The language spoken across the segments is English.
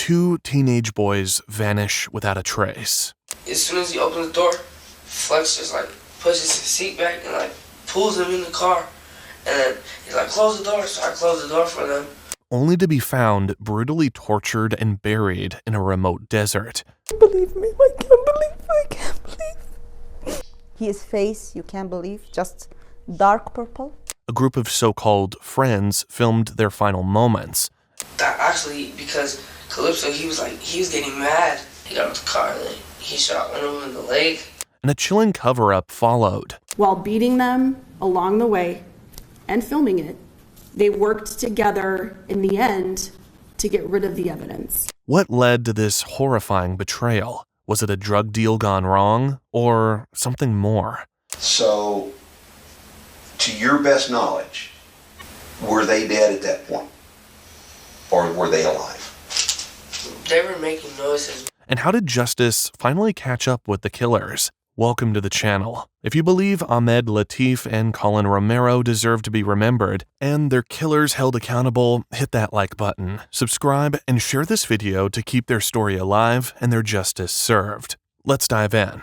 two teenage boys vanish without a trace. As soon as he opens the door, Flex just like pushes his seat back and like pulls him in the car. And then he's like, close the door. So I close the door for them. Only to be found brutally tortured and buried in a remote desert. Believe me, I can't believe. His face, you can't believe, just dark purple. A group of so-called friends filmed their final moments. That actually, because Calypso, he was getting mad. He got out the car and then he shot one of them in the leg. And a chilling cover-up followed. While beating them along the way and filming it, they worked together in the end to get rid of the evidence. What led to this horrifying betrayal? Was it a drug deal gone wrong, or something more? So, to your best knowledge, were they dead at that point? Or were they alive? They were making noises. And how did justice finally catch up with the killers? Welcome to the channel. If you believe Ahmed Latif and Colin Romero deserve to be remembered, and their killers held accountable, hit that like button, subscribe, and share this video to keep their story alive and their justice served. Let's dive in.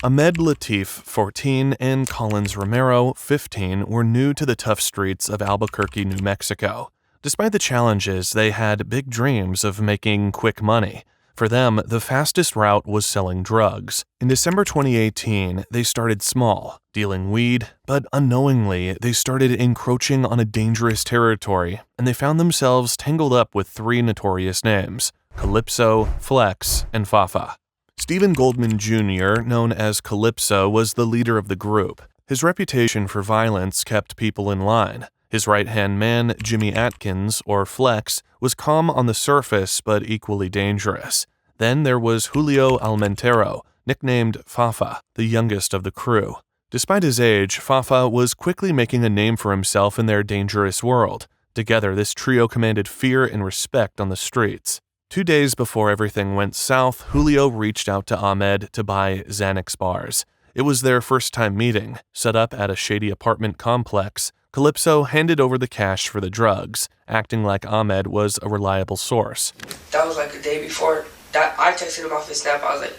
Ahmed Latif, 14, and Collins Romero, 15, were new to the tough streets of Albuquerque, New Mexico. Despite the challenges, they had big dreams of making quick money. For them, the fastest route was selling drugs. In December 2018, they started small, dealing weed, but unknowingly, they started encroaching on a dangerous territory, and they found themselves tangled up with three notorious names: Calypso, Flex, and Fafa. Stephen Goldman Jr., known as Calypso, was the leader of the group. His reputation for violence kept people in line. His right-hand man, Jimmy Atkins, or Flex, was calm on the surface but equally dangerous. Then there was Julio Almentero, nicknamed Fafa, the youngest of the crew. Despite his age, Fafa was quickly making a name for himself in their dangerous world. Together, this trio commanded fear and respect on the streets. 2 days before everything went south, Julio reached out to Ahmed to buy Xanax bars. It was their first-time meeting, set up at a shady apartment complex. Calypso handed over the cash for the drugs, acting like Ahmed was a reliable source. That was like the day before. I texted him off his snap. I was like,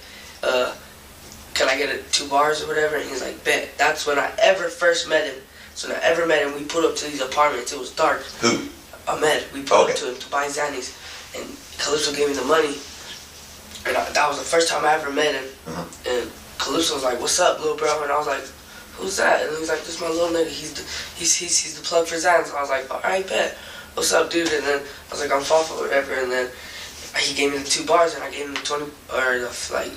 can I get 2 bars or whatever? And he's like, bet. That's when I ever first met him. So when I ever met him, we pulled up to these apartments. It was dark. Who? Ahmed. We pulled up to him to buy Xanax. And Calypso gave me the money. And that was the first time I ever met him. And Calypso was like, what's up, little bro? And I was like, who's that? And he was like, this is my little nigga. He's the plug for Xanax. So I was like, all right, bet. What's up, dude? And then I was like, I'm Fafa or whatever. And then he gave me the 2 bars, and I gave him the 20 or like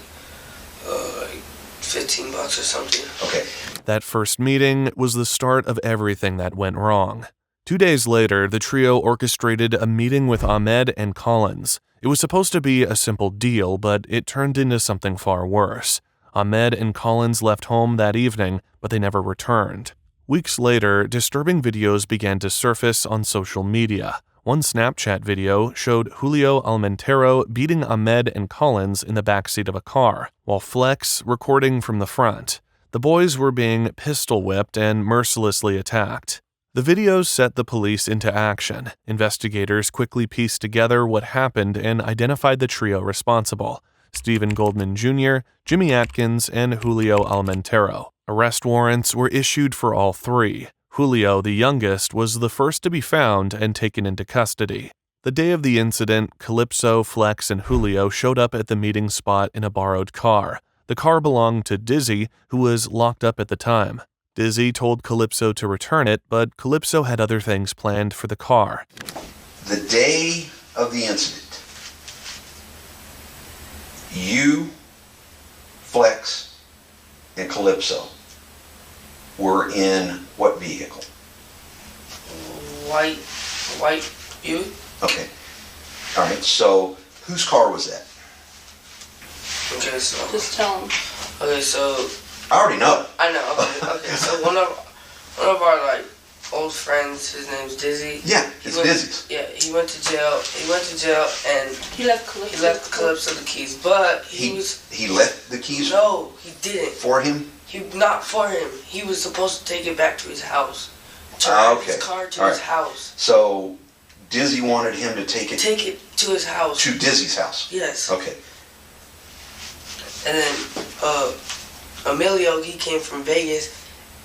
$15 or something. Okay. That first meeting was the start of everything that went wrong. 2 days later, the trio orchestrated a meeting with Ahmed and Collins. It was supposed to be a simple deal, but it turned into something far worse. Ahmed and Collins left home that evening, but they never returned. Weeks later, disturbing videos began to surface on social media. One Snapchat video showed Julio Almentero beating Ahmed and Collins in the backseat of a car, while Flex recording from the front. The boys were being pistol-whipped and mercilessly attacked. The videos set the police into action. Investigators quickly pieced together what happened and identified the trio responsible: Stephen Goldman Jr., Jimmy Atkins, and Julio Almentero. Arrest warrants were issued for all three. Julio, the youngest, was the first to be found and taken into custody. The day of the incident, Calypso, Flex, and Julio showed up at the meeting spot in a borrowed car. The car belonged to Dizzy, who was locked up at the time. Dizzy told Calypso to return it, but Calypso had other things planned for the car. The day of the incident, you, Flex, and Calypso were in what vehicle? White Buick. Okay. All right. So whose car was that? Okay, so Just tell him. Okay, so I already know. I know. Okay, so one of our like old friends, his name's Dizzy. Yeah, it's Dizzy's. Yeah, he went to jail. And He left Calypso the keys, but he left the keys. No, he didn't. For him. Not for him. He was supposed to take it back to his house. Okay. His car to his house. So Dizzy wanted him to take it to his house. to Dizzy's house. Yes. Okay. And then Emilio, he came from Vegas,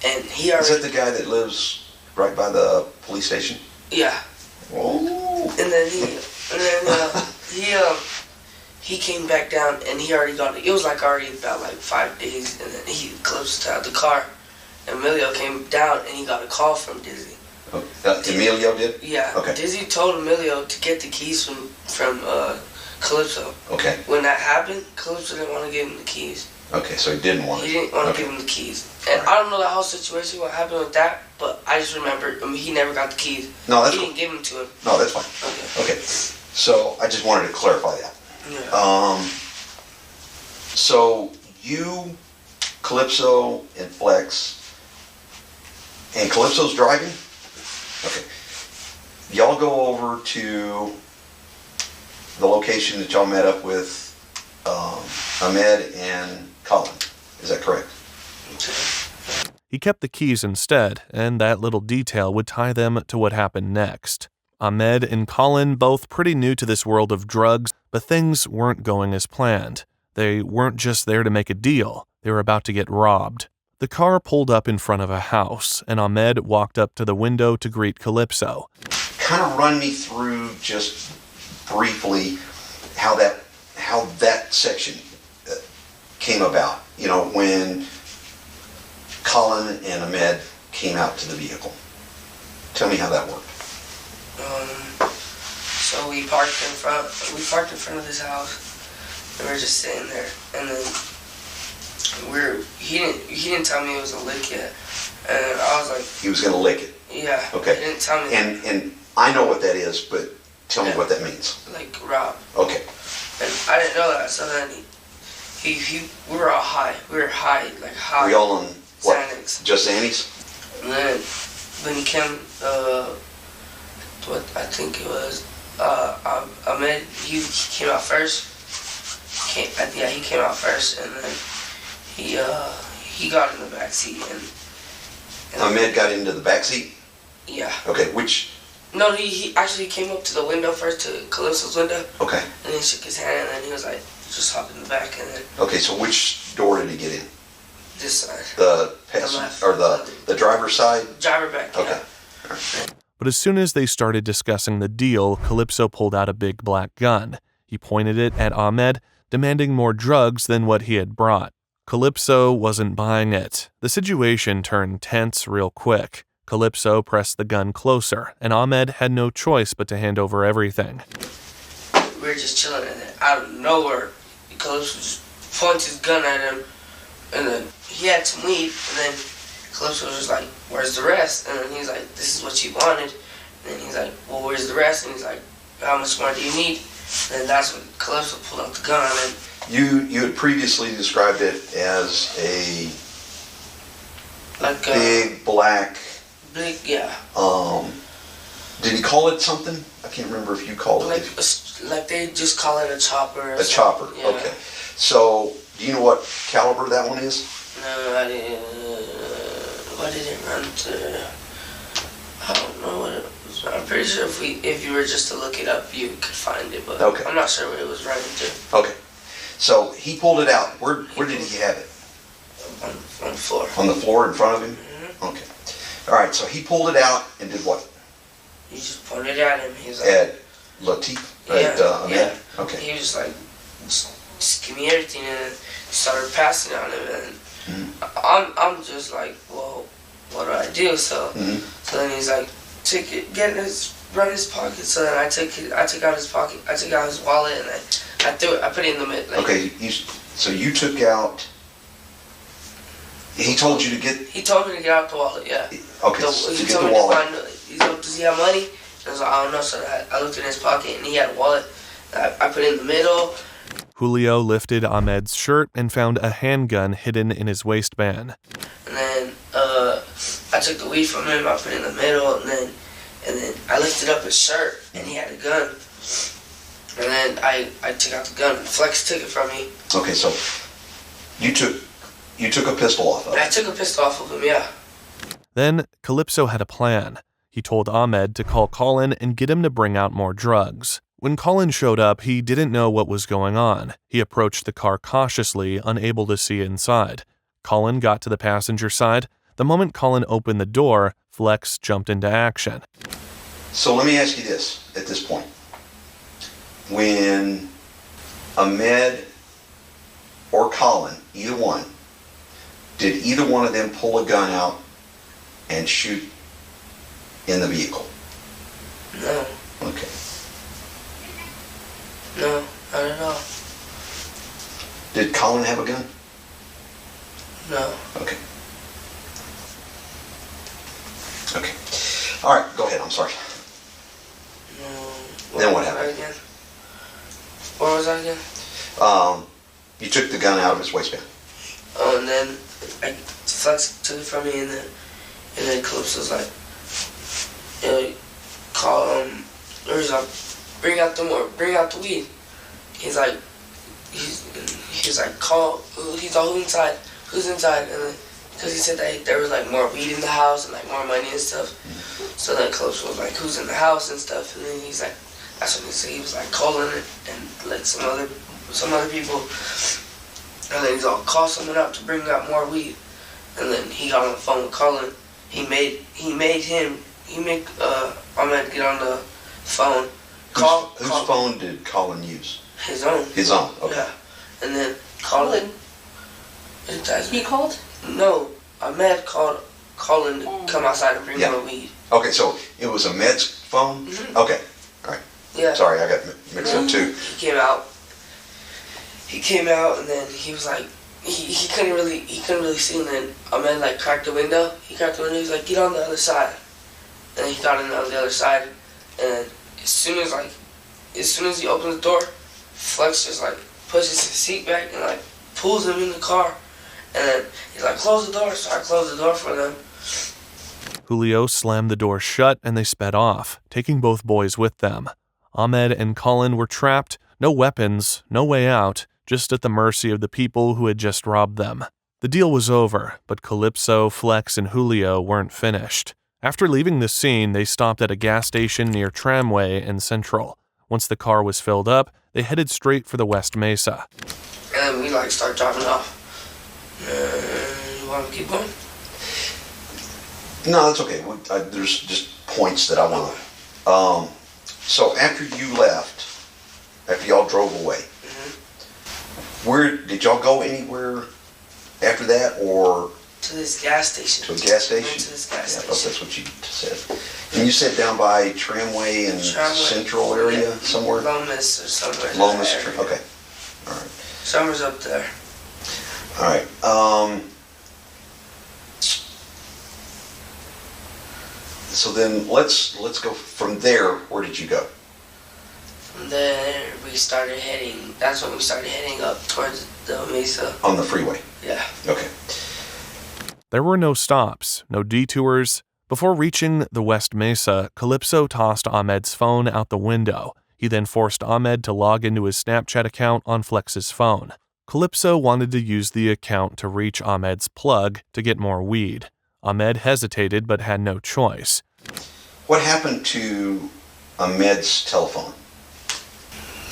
and he already. Is that the guy that lives right by the police station? Yeah. Oh. And then he came back down, and he already got it. It was like already about like 5 days, and then he closed out the car. Emilio came down, and he got a call from Dizzy. Oh, Emilio did? Yeah. Okay. Dizzy told Emilio to get the keys from Calypso. Okay. When that happened, Calypso didn't want to give him the keys. Okay, so he didn't want it. He didn't want to give him the keys. And I don't know the whole situation, what happened with that, but I just remember, he never got the keys. No, that's He didn't give them to him. No, that's fine. Okay. So I just wanted to clarify that. Yeah. So you, Calypso, and Flex, and Calypso's driving? Okay. Y'all go over to the location that y'all met up with Ahmed and Colin. Is that correct? He kept the keys instead, and that little detail would tie them to what happened next. Ahmed and Colin, both pretty new to this world of drugs, but things weren't going as planned. They weren't just there to make a deal, they were about to get robbed. The car pulled up in front of a house, and Ahmed walked up to the window to greet Calypso. Kind of run me through just briefly how that section came about. You know, when Colin and Ahmed came out to the vehicle. Tell me how that worked. So we parked in front of this house, and we were just sitting there, and then he didn't tell me it was a lick yet, and I was like, he was gonna lick it. Yeah. Okay. He didn't tell me. And I know what that is, but tell me what that means. Like rob. Okay. And I didn't know that, so then we were all high. We were high, like high. We all on what? Xanax. Just Xannies? And then when he came, what I think it was, Ahmed, he came out first. He came out first, and then he got in the back seat, and Ahmed got into the back seat? Yeah. Okay, which? No, he actually came up to the window first, to Calypso's window. Okay. And then shook his hand, and then he was like, just hop in the back, and then. Okay, so which door did he get in? This side. The passenger, or the driver's side? Driver back, okay. Yeah. Right. But as soon as they started discussing the deal, Calypso pulled out a big black gun. He pointed it at Ahmed, demanding more drugs than what he had brought. Calypso wasn't buying it. The situation turned tense real quick. Calypso pressed the gun closer, and Ahmed had no choice but to hand over everything. We were just chilling, and then out of nowhere, Calypso just points his gun at him, and then he had some weed, and then Calypso was just like, where's the rest? And then he's like, this is what you wanted. And then he's like, well, where's the rest? And he's like, how much more do you need? And then that's when Calypso pulled out the gun. And you had previously described it as a like big black. Big, yeah. Did he call it something? I can't remember if you called it. Like they just call it a chopper. A chopper. Yeah. Okay. So, do you know what caliber that one is? No, I didn't. What did it run to? I don't know what it was. I'm pretty sure if you were just to look it up, you could find it, but okay. I'm not sure what it was running to. Okay. So he pulled it out. Where did he have it? On the floor. On the floor in front of him? Mm-hmm. Okay. All right, so he pulled it out and did what? He just pointed at him. He was like, at Latif? Yeah, yeah. Okay. He was just like, just give me everything, and then started passing on him, and I'm just like, well, what do I do? So then he's like, take it, run his pocket. So then I took out his pocket, I took out his wallet, and I threw it, I put it in the mid. Like, okay, so you took out. He told you to get. He told me to get out the wallet. Yeah. Okay. He told me to find. He said, does he have money? And I was like, I don't know. So I looked in his pocket, and he had a wallet. I put it in the middle. Julio lifted Ahmed's shirt and found a handgun hidden in his waistband. And then I took the weed from him. I put it in the middle, and then I lifted up his shirt, and he had a gun. And then I took out the gun. Flex took it from me. Okay, so you took a pistol off of him. I took a pistol off of him, yeah. Then Calypso had a plan. He told Ahmed to call Colin and get him to bring out more drugs. When Colin showed up, he didn't know what was going on. He approached the car cautiously, unable to see inside. Colin got to the passenger side. The moment Colin opened the door, Flex jumped into action. So let me ask you this at this point. When Ahmed or Colin, either one, did either one of them pull a gun out and shoot in the vehicle? No. Okay. No, not at all. Did Colin have a gun? No. Okay. Okay. All right, go ahead. I'm sorry. No. Then what happened? What was that again? You took the gun out of his waistband. Oh, and then Flex took it from me, and then Calypso was like, bring out the weed. He's like, he's all who's inside, and then, because he said that there was like more weed in the house and like more money and stuff. So then Calypso was like, who's in the house and stuff, and then he's like, that's what he said. He was like calling it and like some other people, and then he's all call someone up to bring out more weed, and then he got on the phone with Colin. He made Ahmed get on the phone. Whose phone did Colin use? His own. His own. Okay. Yeah, and then Colin. He called? No, Ahmed called Colin to come outside and bring more weed. Okay, so it was Ahmed's phone? Mm-hmm. Okay, all right. Yeah. Sorry, I got mixed up too. He came out, and then he was like, he couldn't really see, and then Ahmed like cracked the window. He cracked the window. He's like, get on the other side. And he got on the other side, and as soon as he opens the door, Flex just like pushes his seat back and like pulls him in the car, and then he's like, close the door. So I closed the door for them. Julio slammed the door shut and they sped off, taking both boys with them. Ahmed and Colin were trapped, no weapons, no way out, just at the mercy of the people who had just robbed them. The deal was over, but Calypso, Flex, and Julio weren't finished. After leaving the scene, they stopped at a gas station near Tramway and Central. Once the car was filled up, they headed straight for the West Mesa. And then we like start driving off. You want to keep going? No, that's okay. There's just points that I want to. So after you left, after y'all drove away, where did y'all go anywhere after that, or to this gas station? To a gas station? To this gas station. I thought that's what you said. And you said down by Tramway and Central area somewhere? Lomas or somewhere. Lomas, okay. All right. Somewhere's up there. All right. So then let's go from there. Where did you go? From there that's when we started heading up towards the Mesa. On the freeway? Yeah. Okay. There were no stops, no detours. Before reaching the West Mesa, Calypso tossed Ahmed's phone out the window. He then forced Ahmed to log into his Snapchat account on Flex's phone. Calypso wanted to use the account to reach Ahmed's plug to get more weed. Ahmed hesitated but had no choice. What happened to Ahmed's telephone?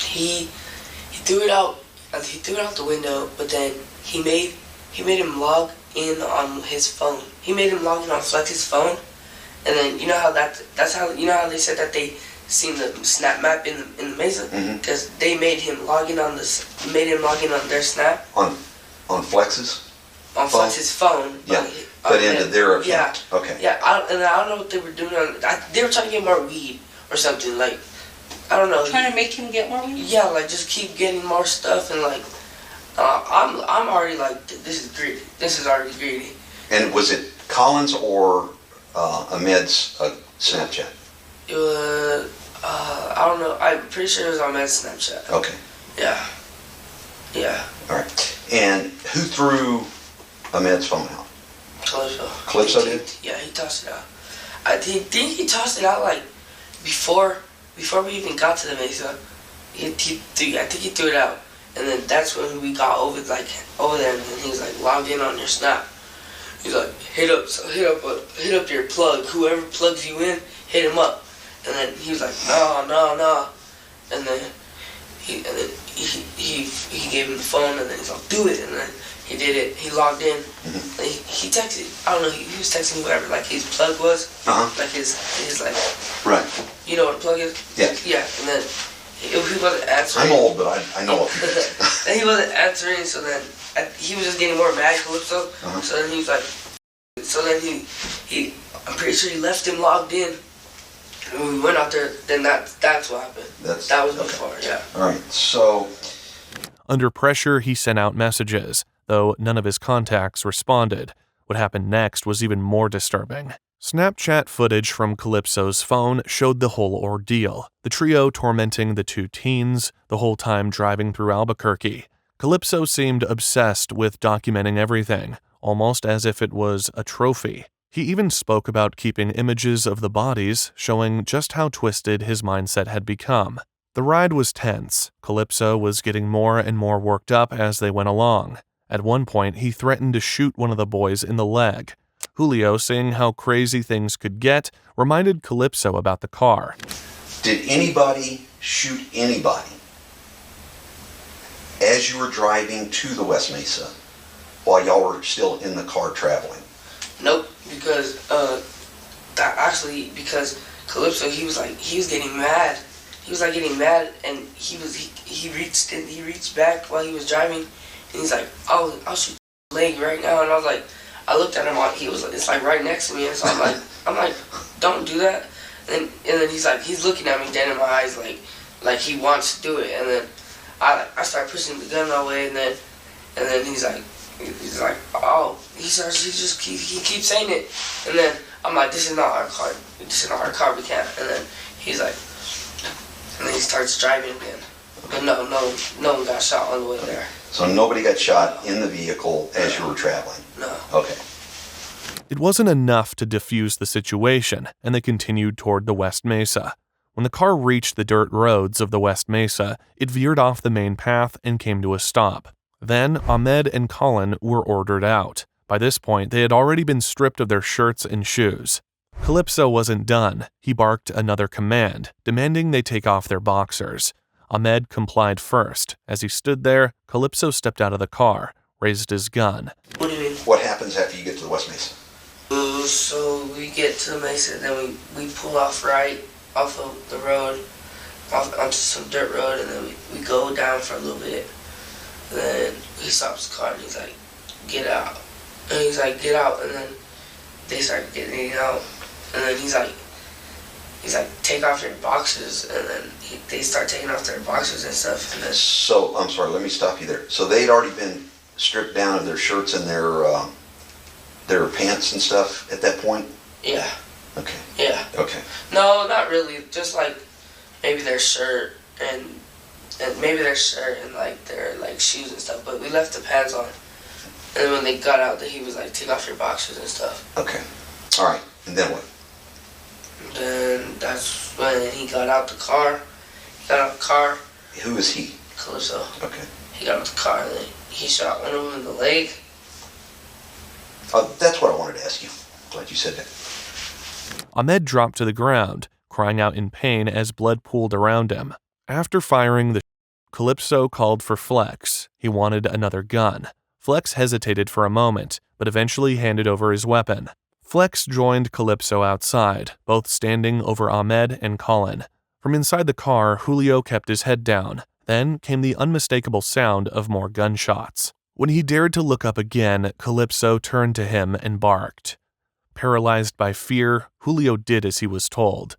He threw it out. He threw it out the window, but then he made him log in on his phone. He made him log in on Flex's phone, and then you know how they said that they seen the snap map in the Mesa, because they made him log in on their snap on Flex's on phone? Flex's phone. Yeah, but into their account. Yeah. Okay. Yeah, I don't know what they were doing. They were trying to get more weed or something, like, I don't know. Trying to make him get more weed? Yeah, like just keep getting more stuff, and like I'm already like, this is greedy. This is already greedy. And was it Colin's or Ahmed's Snapchat? It was I don't know. I'm pretty sure it was on Ahmed's Snapchat. Okay. Yeah. Yeah. All right. And who threw Ahmed's phone out? Calypso. Calypso did? Yeah, he tossed it out. I think he tossed it out like before we even got to the Mesa. I think he threw it out, and then that's when we got over there, and he was like, logged in on your Snap. He's like, hit up your plug. Whoever plugs you in, hit him up. And then he was like, no. And then he gave him the phone, and then he's like, do it. And then he did it. He logged in. Mm-hmm. And he texted. I don't know. He was texting whatever like his plug was. Like his like. Right. You know what a plug is? Yeah. Yeah. And then he wasn't answering. I'm old, but I know it. And he wasn't answering, so then he was just getting more mad, Calypso. So then he was like, he I'm pretty sure he left him logged in. And when we went out there, then that's what happened. That was before, yeah. All right, so. Under pressure, he sent out messages, though none of his contacts responded. What happened next was even more disturbing. Snapchat footage from Calypso's phone showed the whole ordeal, the trio tormenting the two teens the whole time driving through Albuquerque. Calypso seemed obsessed with documenting everything, almost as if it was a trophy. He even spoke about keeping images of the bodies, showing just how twisted his mindset had become. The ride was tense. Calypso was getting more and more worked up as they went along. At one point, he threatened to shoot one of the boys in the leg. Julio, seeing how crazy things could get, reminded Calypso about the car. Did anybody shoot anybody as you were driving to the West Mesa while y'all were still in the car traveling? Nope, because because Calypso, he was getting mad. He was like getting mad, and he reached back while he was driving, and he's like, I'll shoot your leg right now. And I looked at him, it's like right next to me, and so I'm like, don't do that. And then he's looking at me dead in my eyes, like he wants to do it. And then I start pushing the gun away, and then he's like, oh, he keeps saying it. And then I'm like, this is not our car. This is not our car. We can't. And then he's like, and then he starts driving again. But no one got shot on the way there. So nobody got shot in the vehicle as you were traveling? No. Okay. It wasn't enough to defuse the situation, and they continued toward the West Mesa. When the car reached the dirt roads of the West Mesa, it veered off the main path and came to a stop. Then, Ahmed and Colin were ordered out. By this point, they had already been stripped of their shirts and shoes. Calypso wasn't done. He barked another command, demanding they take off their boxers. Ahmed complied first. As he stood there, Calypso stepped out of the car, raised his gun. What do you mean? What happens after you get to the West Mesa? So we get to the Mesa, then we pull off right off of the road, onto some dirt road, and then we go down for a little bit. And then he stops the car and he's like, get out. And he's like, get out. And then they start getting out. And then he's like, take off your boxers. And then they start taking off their boxers and stuff. And then, So, I'm sorry, let me stop you there. So they'd already been stripped down of their shirts and their pants and stuff at that point? yeah. Okay. Yeah. Okay. No, not really. Just like maybe their shirt and maybe their shirt and like their like shoes and stuff. But we left the pants on. And when they got out, he was like, take off your boxers and stuff. Okay. All right. And then what? Then that's when he got out the car. He got out the car. Who is he? Calypso. Okay. He got out the car and then he shot one of them in the leg. That's what I wanted to ask you. Glad you said that. Ahmed dropped to the ground, crying out in pain as blood pooled around him. After firing Calypso called for Flex. He wanted another gun. Flex hesitated for a moment, but eventually handed over his weapon. Flex joined Calypso outside, both standing over Ahmed and Colin. From inside the car, Julio kept his head down. Then came the unmistakable sound of more gunshots. When he dared to look up again, Calypso turned to him and barked. Paralyzed by fear, Julio did as he was told.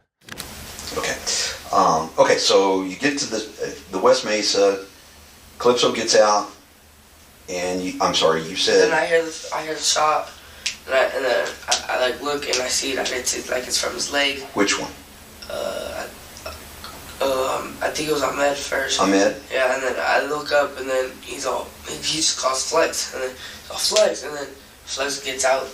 Okay. Okay, so you get to the West Mesa, Calypso gets out, and I'm sorry, you said... Then I hear the shot, and then I like look and I see that it's from his leg. Which one? I think it was Ahmed first. Ahmed? Yeah, and then I look up and then he just calls Flex, and then Flex, and then Flex gets out.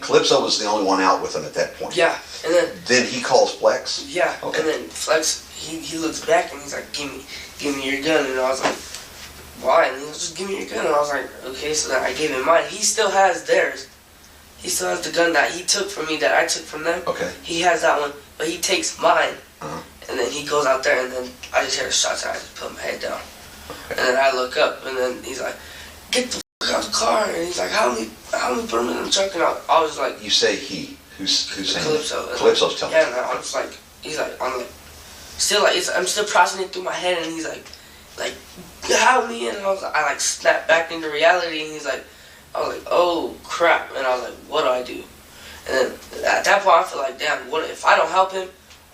Calypso was the only one out with him at that point. Yeah, and then he calls Flex. Yeah, okay. And then Flex he looks back and he's like, give me your gun, and I was like, why? And he was just give me your gun, and I was like, okay. So then I gave him mine. He still has theirs. He still has the gun that he took from me that I took from them. Okay. He has that one, but he takes mine. And then he goes out there, and then I just hear the shots, and I just put my head down. And then I look up, and then he's like, "Get the fuck out of the car!" And he's like, "How me put him in the truck?" And I was like, You say he. Who's saying Calypso. that? Calypso's telling Yeah, and I was like, I'm still processing it through my head, and he's like, help me, and I like snapped back into reality, and I was like, oh crap, and I was like, what do I do? And then at that point, I feel like, damn, what if I don't help him?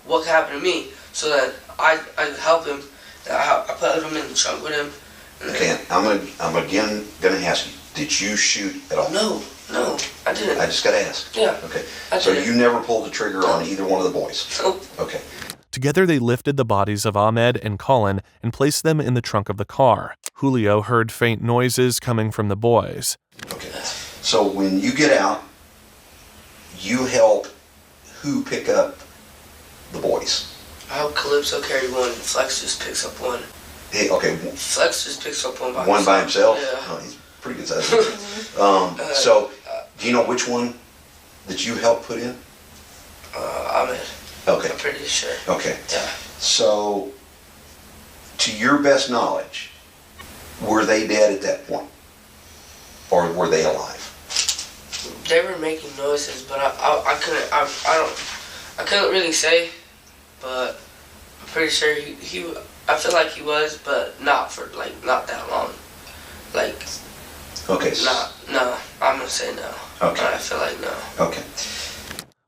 What can happen to me? So that I help him. I put him in the trunk with him. Okay, I'm again gonna ask you, did you shoot at all? No, I didn't. I just gotta ask. Yeah. Okay. I So didn't. you never pulled the trigger on either one of the boys? Nope. Okay. Together, they lifted the bodies of Ahmed and Colin and placed them in the trunk of the car. Julio heard faint noises coming from the boys. Okay. So when you get out, you help who pick up the boys? I help Calypso carry one, and Flex just picks up one. Hey, okay. Flex just picks up one by One by himself? Yeah. Oh, he's pretty good size. So, do you know which one that you helped put in? Ahmed. Okay. I'm pretty sure. Okay. Yeah. So, to your best knowledge, were they dead at that point? Or were they alive? They were making noises, but I couldn't really say, but I'm pretty sure I feel like he was, but not for not that long. Okay. No, I'm gonna say no. Okay. I feel like no. Okay.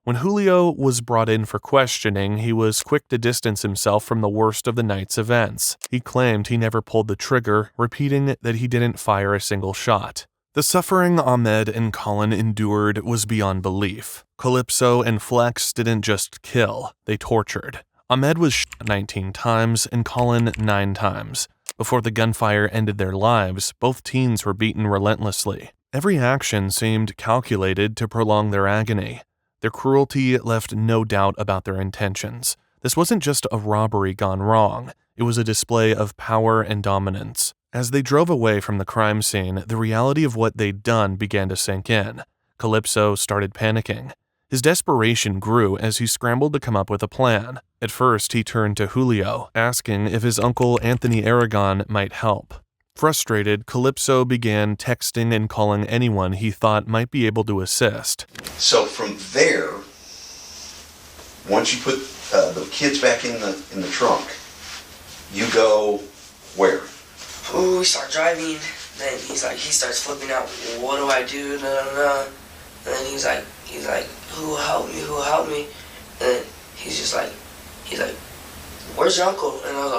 When Julio was brought in for questioning, he was quick to distance himself from the worst of the night's events. He claimed he never pulled the trigger, repeating that he didn't fire a single shot. The suffering Ahmed and Colin endured was beyond belief. Calypso and Flex didn't just kill, they tortured. Ahmed was shot 19 times and Colin 9 times. Before the gunfire ended their lives, both teens were beaten relentlessly. Every action seemed calculated to prolong their agony. Their cruelty left no doubt about their intentions. This wasn't just a robbery gone wrong. It was a display of power and dominance. As they drove away from the crime scene, the reality of what they'd done began to sink in. Calypso started panicking. His desperation grew as he scrambled to come up with a plan. At first, he turned to Julio, asking if his uncle Anthony Aragon might help. Frustrated, Calypso began texting and calling anyone he thought might be able to assist. So from there, once you put the kids back in the trunk, you go where? Ooh, we start driving. Then he starts flipping out. What do I do? No. And then he's like, who will help me? Who will help me? And then he's like, where's your uncle? And I was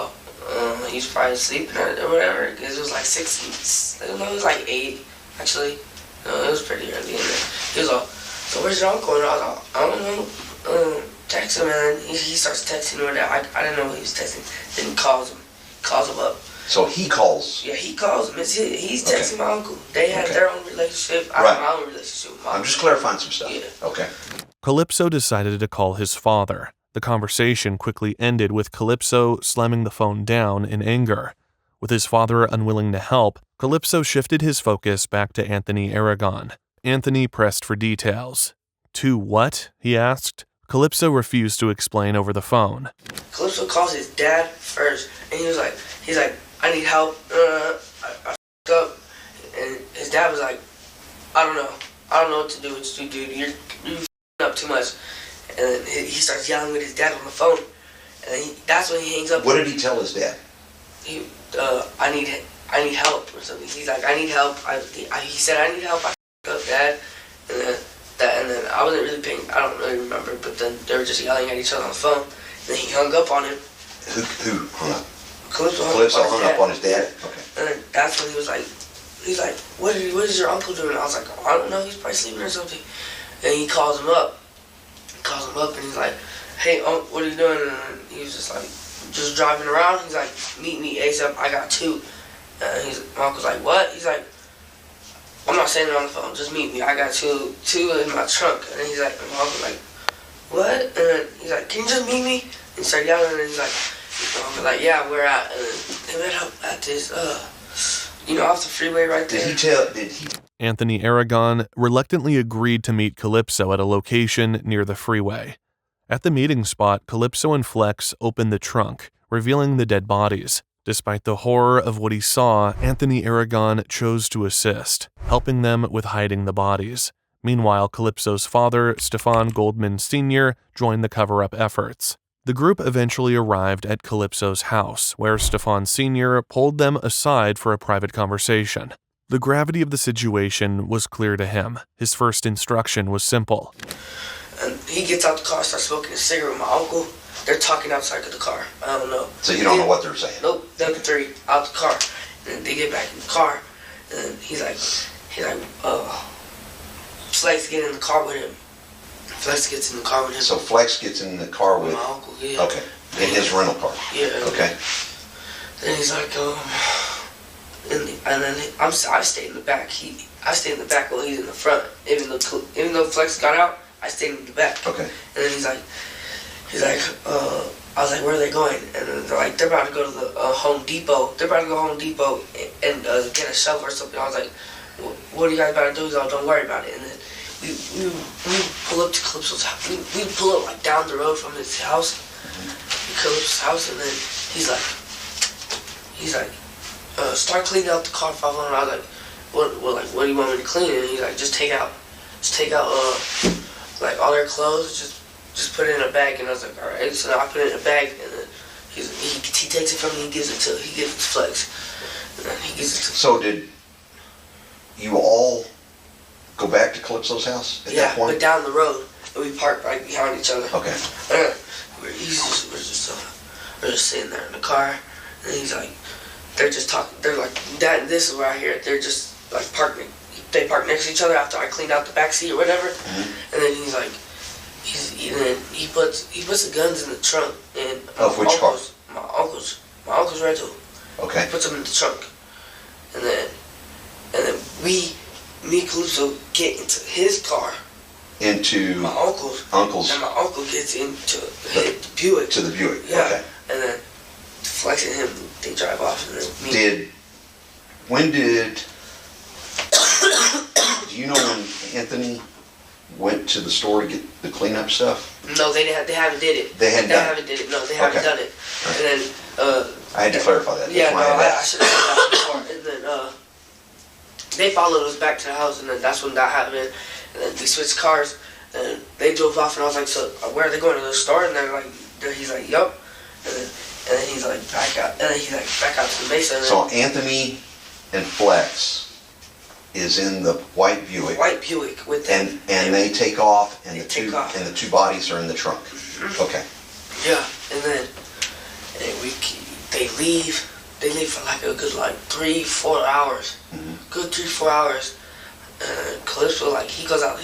like, he's probably sleeping or whatever. Because it was like 6, it was like 8 actually. No, it was pretty early in there. He was like, so where's your uncle? And I was like, I don't know. Text him, and he starts texting or whatever. I didn't know what he was texting. Then he calls him up. So he calls. Yeah, he calls him. He's texting my uncle. They have Okay. their own relationship. I have my own relationship with my I'm uncle. just clarifying some stuff. Yeah. Okay. Calypso decided to call his father. The conversation quickly ended with Calypso slamming the phone down in anger. With his father unwilling to help, Calypso shifted his focus back to Anthony Aragon. Anthony pressed for details. To what? He asked. Calypso refused to explain over the phone. Calypso calls his dad first, and he's like, I need help. I f***ed up. And his dad was like, I don't know what to do with you, dude. You're f***ing up too much. And then he starts yelling with his dad on the phone. And that's when he hangs up. What did he tell his dad? I need help or something. He's like, I need help. He said, I need help. I f***ed up, Dad. And then I wasn't really paying. I don't really remember. But then they were just yelling at each other on the phone. And then he hung up on him. Who hung up? Calypso hung up on his dad. Okay. And then that's when he's like, what is your uncle doing? I was like, I don't know. He's probably sleeping or something. And he calls him up. And he's like, hey, what are you doing? And he was just like, just driving around. He's like, meet me ASAP. I got 2. And my uncle's like, what? He's like, I'm not saying it on the phone. Just meet me. I got two in my trunk. And he's like, my uncle's like, what? And then he's like, can you just meet me? And he started yelling. And he's like, my uncle's like, yeah, where at? And then they met up at this, off the freeway right there. Did he? Anthony Aragon reluctantly agreed to meet Calypso at a location near the freeway. At the meeting spot, Calypso and Flex opened the trunk, revealing the dead bodies. Despite the horror of what he saw, Anthony Aragon chose to assist, helping them with hiding the bodies. Meanwhile, Calypso's father, Stefan Goldman Sr., joined the cover-up efforts. The group eventually arrived at Calypso's house, where Stefan Sr. pulled them aside for a private conversation. The gravity of the situation was clear to him. His first instruction was simple. And he gets out the car, starts smoking a cigarette with my uncle. They're talking outside of the car. I don't know. So you don't know what they're saying? Nope. Them three out the car. And then they get back in the car. And then he's like, Flex get in the car with him. Flex gets in the car with him. So Flex gets in the car with my uncle, yeah. Okay. In his rental car. Yeah. Okay. Then he's like, and then I stayed in the back. I stayed in the back while he's in the front. Even though Flex got out, I stayed in the back. Okay. And then he's like, I was like, where are they going? And then they're like, they're about to go to the Home Depot. They're about to go to Home Depot and get a shovel or something. I was like, what are you guys about to do? He's like, don't worry about it. And then we pull up to Calypso's house. We pull up like down the road from his house, Calypso's house, and then he's like, start cleaning out the car, 500. I was like, what do you want me to clean? And he's like, just take out like all their clothes, just put it in a bag. And I was like, all right. So I put it in a bag, and then he takes it from me, he gives it to Flex, and then he gives it to. So did you all go back to Calypso's house at that point? Yeah, but down the road, and we parked right behind each other. Okay. We're just sitting there in the car, and he's like, they're just talking. They're like, Dad, this is where I hear it. They're just like parking. They park next to each other after I cleaned out the back seat or whatever. Mm-hmm. And then he's like, he puts the guns in the trunk. And of which car? My uncle's rental. Okay. He puts them in the trunk, and then me and Calypso get into his car. Into my uncle's. And my uncle gets into the Buick. To the Buick. Yeah. Okay. And then Flex and him, they drive off, and then me. Do you know when Anthony went to the store to get the cleanup stuff? No, they haven't did it. They haven't done it. No, they haven't done it. Right. And then I had to clarify that. Yeah, I should have said that before. And then they followed us back to the house, and then that's when that happened. And then we switched cars, and they drove off, and I was like, so where are they going, to the store? And he's like, yup. And then he's like, back out. And then he's like, back out to the Mesa. And so Anthony and Flex is in the white Buick. White Buick with them. And they take off, and the two bodies are in the trunk. Mm-hmm. Okay. Yeah, and then they leave. They leave for like a good 3-4 hours. Mm-hmm. Good 3-4 hours. Calypso, he goes out.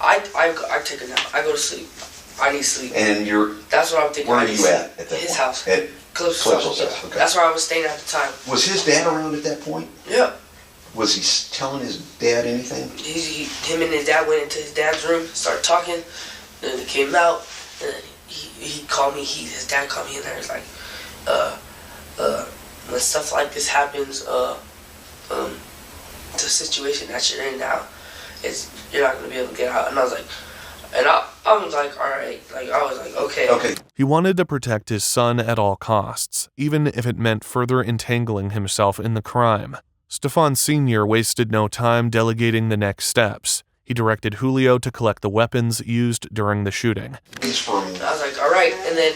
I take a nap. I go to sleep. I need sleep. And that's what I'm thinking. Where are you at that his point? House. At Calypso's house. Yeah. Okay. That's where I was staying at the time. Was his dad around at that point? Yeah. Was he telling his dad anything? Him and his dad went into his dad's room, started talking. Then they came out, and he called me. His dad called me in there. He's like, when stuff like this happens, the situation that you're in now, you're not gonna be able to get out. And I was like, I was like, all right. I was like, okay. Okay. He wanted to protect his son at all costs, even if it meant further entangling himself in the crime. Stefan Sr. wasted no time delegating the next steps. He directed Julio to collect the weapons used during the shooting. I was like, all right. And then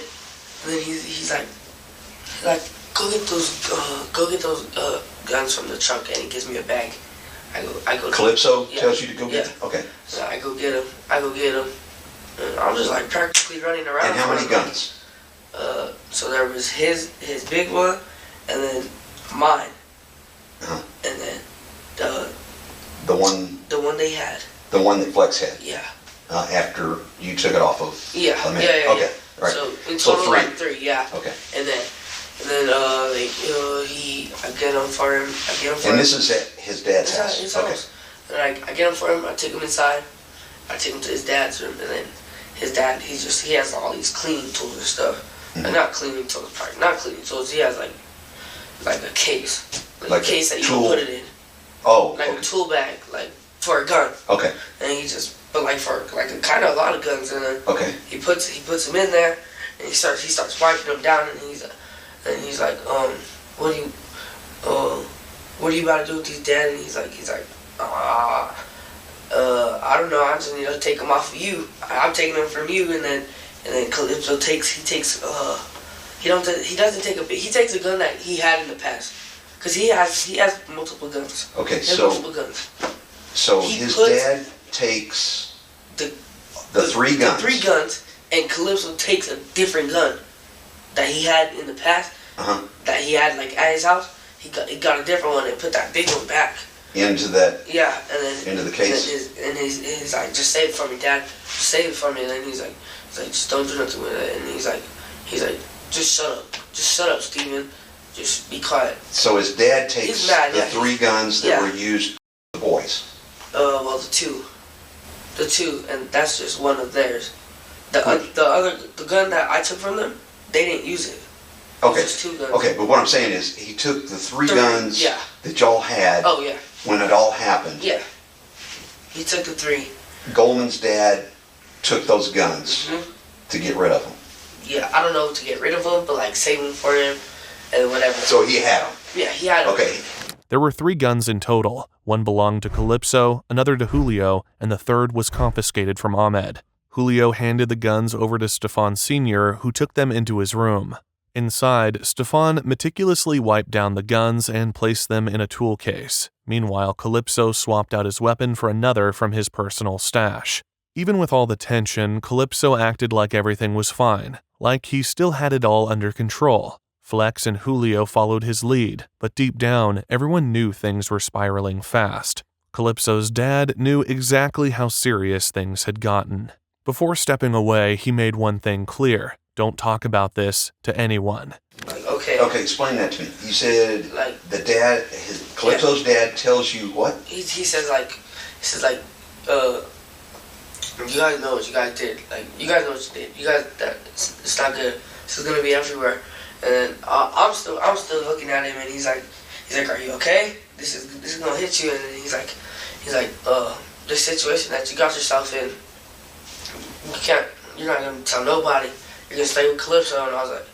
he's like, go get those guns from the trunk, and he gives me a bag. I go. Calypso tells you to go get them? Okay. So I go get them. And I'm just practically running around. And how many guns? So there was his big one, and then mine. Uh-huh. And then the one they had. The one that Flex had. Yeah. After you took it off of. Yeah. Okay. Yeah. Right. So in total, three. Yeah. Okay. And then I get them for him. And this is at his dad's house. His house. And I get them for him. I take him inside. I take him to his dad's room, and then his dad, he has all these cleaning tools and stuff. Mm-hmm. Not cleaning tools. He has like a case. Like a case that you can put it in. Oh, like okay. a tool bag, like for a gun. Okay. And he just, but like for like kind of a lot of guns, and then Okay. he puts them in there, and he starts wiping them down, and he's like, what are you about to do with these, Dad? And he's like, I don't know. I just need to take them off of you. I'm taking them from you, and then Calypso takes he takes a gun that he had in the past, because he has multiple guns. Okay, He has multiple guns. So He his puts dad takes the 3 guns. The 3 guns, and Calypso takes a different gun that he had in the past, that he had like at his house. He got a different one and put that big one back Into that. Yeah, and then into the case. And he's like, just save it for me, Dad. Just save it for me. And then he's like, just don't do nothing with it. And he's like, just shut up, Steven. Just be quiet. So his dad takes the 3 guns that were used for the boys. Well, the two, and that's just one of theirs. The gun that I took from them, they didn't use it. Okay. Just 2 guns. Okay, but what I'm saying is, he took the 3 guns that y'all had. Oh yeah. When it all happened. Yeah. He took the 3. Goldman's dad took those guns to get rid of them. Yeah, I don't know to get rid of them, but like save them for him and whatever. So he had them. Yeah, he had them. Okay. There were 3 guns in total. One belonged to Calypso, another to Julio, and the third was confiscated from Ahmed. Julio handed the guns over to Stefan Sr., who took them into his room. Inside, Stefan meticulously wiped down the guns and placed them in a tool case. Meanwhile, Calypso swapped out his weapon for another from his personal stash. Even with all the tension, Calypso acted like everything was fine, like he still had it all under control. Flex and Julio followed his lead, but deep down, everyone knew things were spiraling fast. Calypso's dad knew exactly how serious things had gotten. Before stepping away, he made one thing clear. Don't talk about this to anyone. Like, okay. Okay, explain that to me. You said like the dad, Calypso's dad tells you what? He says you guys know what you guys did. Like, you guys know what you did. You guys, it's not good. This is gonna be everywhere. And then I'm still looking at him, and he's like, are you okay? This is gonna hit you. And then he's like, this situation that you got yourself in, you're not gonna tell nobody. You're gonna stay with Calypso. And I was like,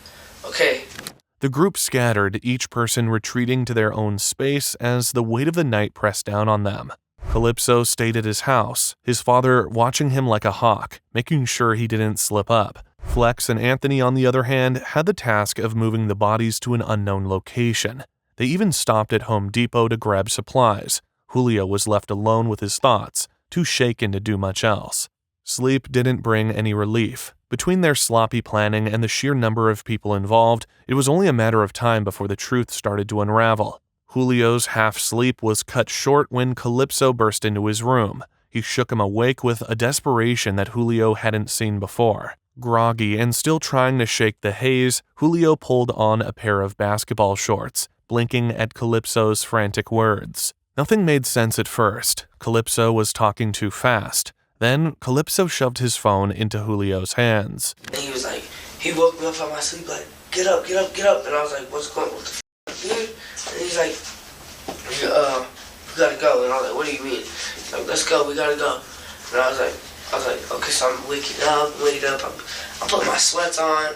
okay. The group scattered, each person retreating to their own space as the weight of the night pressed down on them. Calypso stayed at his house, his father watching him like a hawk, making sure he didn't slip up. Flex and Anthony, on the other hand, had the task of moving the bodies to an unknown location. They even stopped at Home Depot to grab supplies. Julio was left alone with his thoughts, too shaken to do much else. Sleep didn't bring any relief. Between their sloppy planning and the sheer number of people involved, it was only a matter of time before the truth started to unravel. Julio's half-sleep was cut short when Calypso burst into his room. He shook him awake with a desperation that Julio hadn't seen before. Groggy and still trying to shake the haze, Julio pulled on a pair of basketball shorts, blinking at Calypso's frantic words. Nothing made sense at first. Calypso was talking too fast. Then, Calypso shoved his phone into Julio's hands. And he was like, he woke me up out of my sleep like, get up. And I was like, what the f***, dude? And he's like, we gotta go. And I was like, what do you mean? He's like, let's go, we gotta go. And I was like, okay, so I'm waking up, I'm putting my sweats on,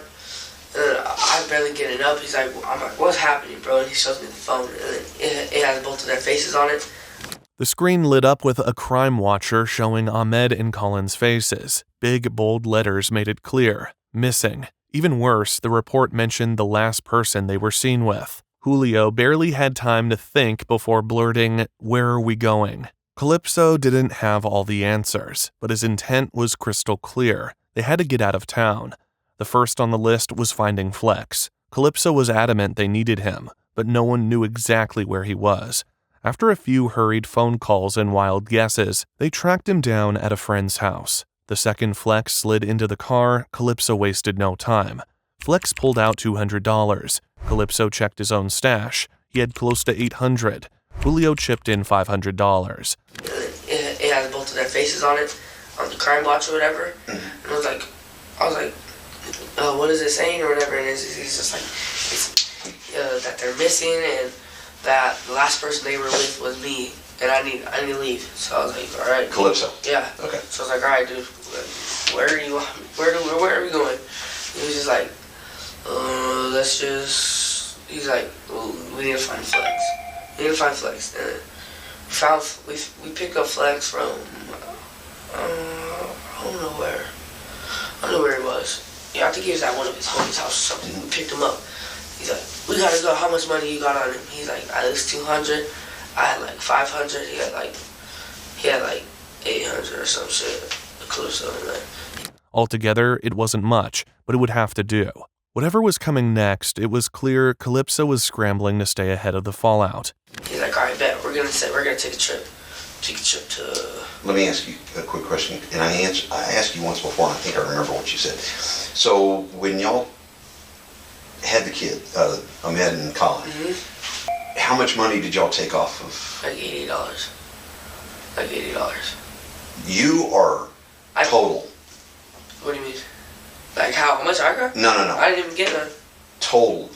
and I'm barely getting up. He's like, I'm like, what's happening, bro? And he shows me the phone, and it has both of their faces on it. The screen lit up with a crime watcher showing Ahmed and Colin's faces. Big, bold letters made it clear. Missing. Even worse, the report mentioned the last person they were seen with. Julio barely had time to think before blurting, "Where are we going?" Calypso didn't have all the answers, but his intent was crystal clear. They had to get out of town. The first on the list was finding Flex. Calypso was adamant they needed him, but no one knew exactly where he was. After a few hurried phone calls and wild guesses, they tracked him down at a friend's house. The second Flex slid into the car, Calypso wasted no time. Flex pulled out $200. Calypso checked his own stash. He had close to $800. Julio chipped in $500. It has both of their faces on it, on the crime watch or whatever. And I was like, what is it saying or whatever? And he's just like, that they're missing and that the last person they were with was me. and I need to leave. So I was like, all right. Calypso. Yeah. Okay. So I was like, all right, dude, where are you? Where are we going? He was just like, let's just. He's like, well, we need to find Flex. And we picked up Flex from I don't know where. I don't know where he was. Yeah, I think he was at one of his homies' house or something. We picked him up. He's like, we gotta go. How much money you got on him? He's like, at least 200. I had like 500. He had like 800 or some shit. Calypso and that. Altogether, it wasn't much, but it would have to do. Whatever was coming next, it was clear Calypso was scrambling to stay ahead of the fallout. He's like, all right, bet. We're gonna take a trip. Take a trip to. Let me ask you a quick question. And I asked you once before, and I think I remember what you said. So when y'all had the kid, Ahmed and Colin, how much money did y'all take off of? Like $80. Like $80. You are total. What do you mean? Like how much I got? No. I didn't even get none. Total.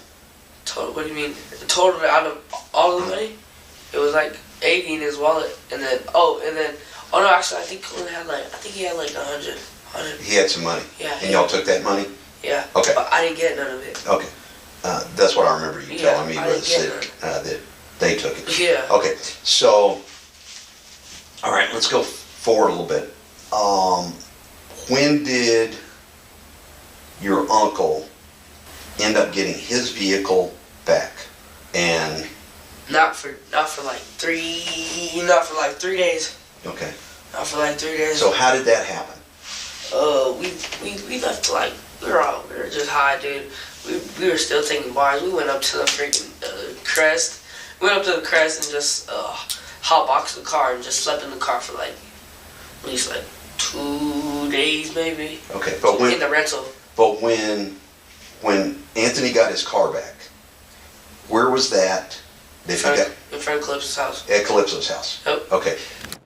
Total. What do you mean? Total out of all the money, it was like 80 in his wallet, and then no, actually I think Colin had he had like 100. He had some money. Yeah. And y'all took that money? Yeah. Okay. But I didn't get none of it. Okay. That's what I remember you telling me I was didn't that they took it. Yeah. Okay. So, all right, let's go forward a little bit. When did your uncle end up getting his vehicle back? And not for like 3 days. Okay. Not for like 3 days. So how did that happen? We left like we were just high, dude. We were still taking bars. We went up to the freaking crest. We went up to the crest and just hotboxed the car and just slept in the car for like at least like 2 days maybe. Okay, but in the rental. But when Anthony got his car back, where was that? In front of Calypso's house. At Calypso's house. Yep. Okay.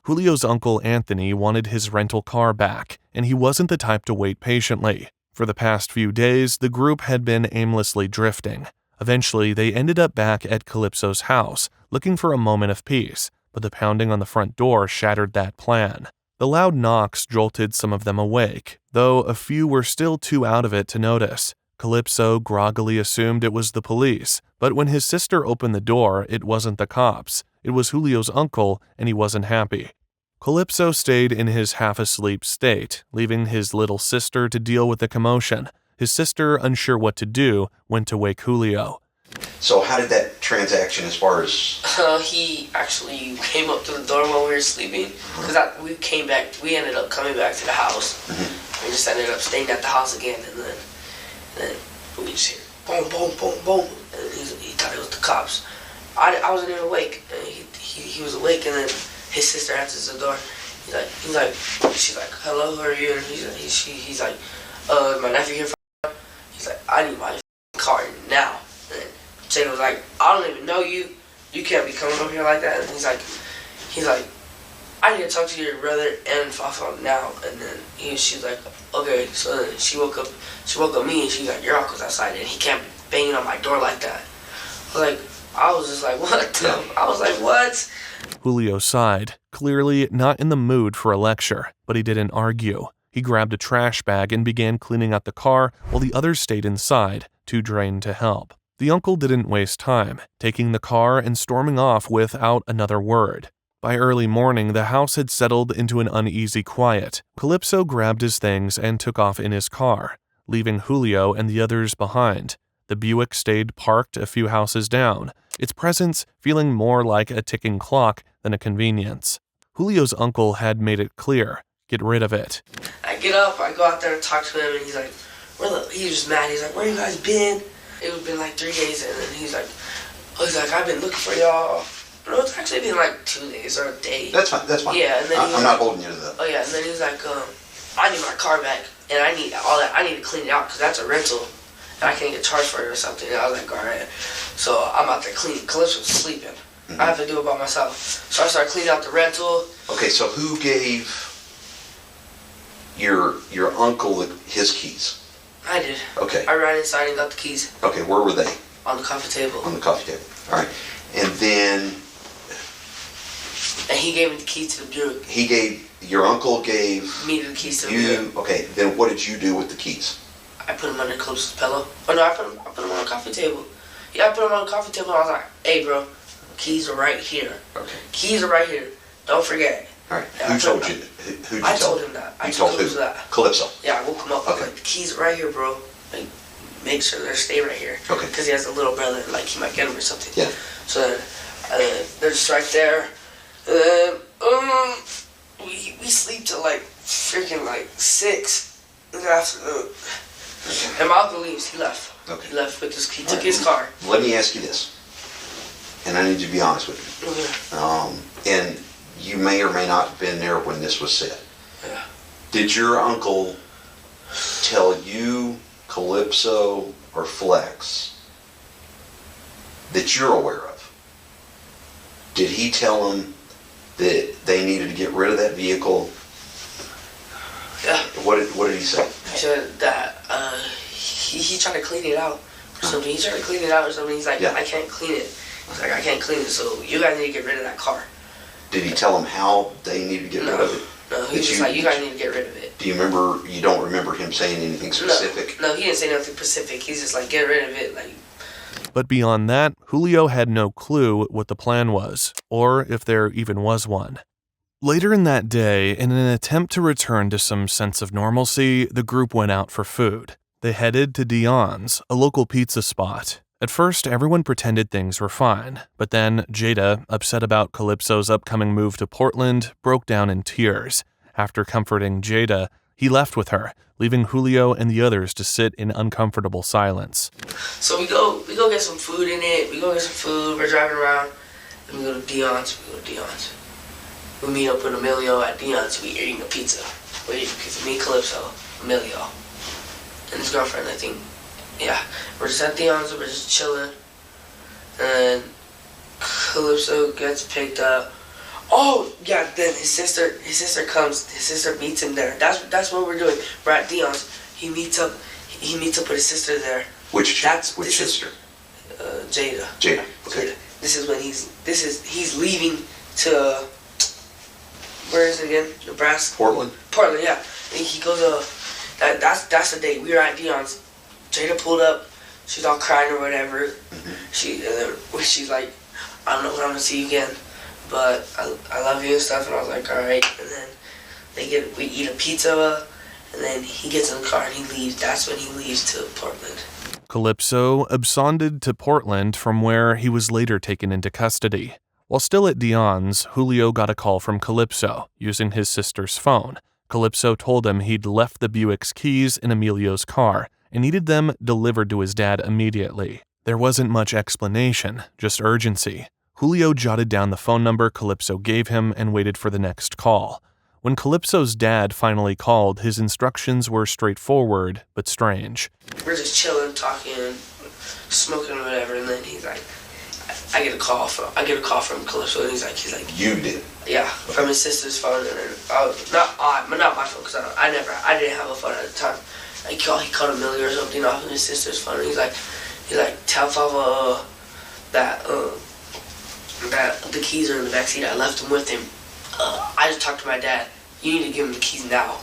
Julio's uncle Anthony wanted his rental car back, and he wasn't the type to wait patiently. For the past few days, the group had been aimlessly drifting. Eventually, they ended up back at Calypso's house, looking for a moment of peace, but the pounding on the front door shattered that plan. The loud knocks jolted some of them awake, though a few were still too out of it to notice. Calypso groggily assumed it was the police, but when his sister opened the door, it wasn't the cops. It was Julio's uncle, and he wasn't happy. Calypso stayed in his half-asleep state, leaving his little sister to deal with the commotion. His sister, unsure what to do, went to wake Julio. So how did that transaction as far as... He actually came up to the door while we were sleeping. Because we ended up coming back to the house. We just ended up staying at the house again, and then we just hear boom, boom, boom, boom. And he thought it was the cops. I wasn't even awake. And he was awake, and then his sister answers the door. She's like, hello, who are you? And he's like, my nephew here from. He's like, I need my car now. And Jada was like, I don't even know you. You can't be coming over here like that. And he's like, I need to talk to your brother and Fafa now. And then she's like, okay. So then she woke up me, and she's like, your uncle's outside, and he can't be banging on my door like that. I was just like, what? I was like, what? Julio sighed, clearly not in the mood for a lecture, but he didn't argue. He grabbed a trash bag and began cleaning out the car while the others stayed inside, too drained to help. The uncle didn't waste time, taking the car and storming off without another word. By early morning, the house had settled into an uneasy quiet. Calypso grabbed his things and took off in his car, leaving Julio and the others behind. The Buick stayed parked a few houses down, its presence feeling more like a ticking clock than a convenience. Julio's uncle had made it clear, get rid of it. I get up, I go out there and talk to him, and he's like, he's just mad. He's like, where you guys been? It was been like 3 days, and then he's like, I've been looking for y'all. No, it's actually been like 2 days or a day. That's fine. Yeah, and then I'm not holding you to that. Oh yeah, and then he's like, I need my car back, and I need all that. I need to clean it out because that's a rental, and I can't get charged for it or something. And I was like, all right. So I'm out there cleaning. Calypso was sleeping. I have to do it by myself. So I started cleaning out the rental. Okay, so who gave your uncle his keys? I did. Okay. I ran inside and got the keys. Okay, where were they? On the coffee table. On the coffee table. All right. And then And he gave me the key to the Buick. Your uncle gave me the keys to the Buick. Okay, then what did you do with the keys? I put them under Calypso's pillow. Oh no, I put them on the coffee table. Yeah, I put them on the coffee table. I was like, hey, bro, keys are right here. Okay. Keys are right here. Don't forget. All right. Yeah, Who told you? Who'd you I tell? told him that. I You told told who? Calypso that. Calypso. Yeah, I woke him up. Okay. Like, the keys are right here, bro. Like, make sure they stay right here. Okay. Because he has a little brother, like he might get him or something. Yeah. So they're just right there. And then we sleep till like freaking like 6 in the afternoon. And my uncle leaves. He left. Okay. He left with his. He took his car. Let me ask you this, and I need you to be honest with me. Okay. And you may or may not have been there when this was said. Yeah. Did your uncle tell you, Calypso, or Flex that you're aware of? Did he tell them that they needed to get rid of that vehicle? Yeah. What did he say? He said that he tried to clean it out or something. He tried to clean it out or something. He's like, Yeah. I can't clean it. He's like, I can't clean it, so you guys need to get rid of that car. Did he tell them how they needed to get rid of it? No, he was just like, you guys need to get rid of it. Do you remember? You don't remember him saying anything specific? No, he didn't say nothing specific. He's just like, get rid of it. Like. But beyond that, Julio had no clue what the plan was, or if there even was one. Later in that day, in an attempt to return to some sense of normalcy, the group went out for food. They headed to Dion's, a local pizza spot. At first, everyone pretended things were fine, but then Jada, upset about Calypso's upcoming move to Portland, broke down in tears. After comforting Jada, he left with her, leaving Julio and the others to sit in uncomfortable silence. So we go get some food in it. We go get some food. We're driving around, and we go to Dion's. We meet up with Emilio at Dion's. We eating a pizza. We eating pizza. Me, Calypso, Emilio, and his girlfriend, I think. Yeah, we're just at Dion's. We're just chilling, and Calypso gets picked up. Oh yeah, then his sister comes. His sister meets him there. That's what we're doing. We're at Dion's. He meets up with his sister there. Which sister? Jada. Jada. Okay. Jada. This is when he's leaving to. Where is it again? Nebraska. Portland, yeah. And he goes that's the day we were at Dion's. Jada pulled up. She's all crying or whatever. Mm-hmm. She's like, I don't know when I'm gonna see you again, but I love you and stuff. And I was like, all right. And then we eat a pizza, and then he gets in the car and he leaves. That's when he leaves to Portland. Calypso absconded to Portland, from where he was later taken into custody. While still at Dion's, Julio got a call from Calypso, using his sister's phone. Calypso told him he'd left the Buick's keys in Emilio's car and needed them delivered to his dad immediately. There wasn't much explanation, just urgency. Julio jotted down the phone number Calypso gave him and waited for the next call. When Calypso's dad finally called, his instructions were straightforward but strange. We're just chilling, talking, smoking or whatever, and then he's like, I get a call from Calypso, and he's like, you did? Yeah, from his sister's phone, and then not my phone, because I didn't have a phone at the time. He called Amelia or something off of his sister's phone, and he's like, tell Fava that the keys are in the backseat. I left them with him. I just talked to my dad. You need to give him the keys now.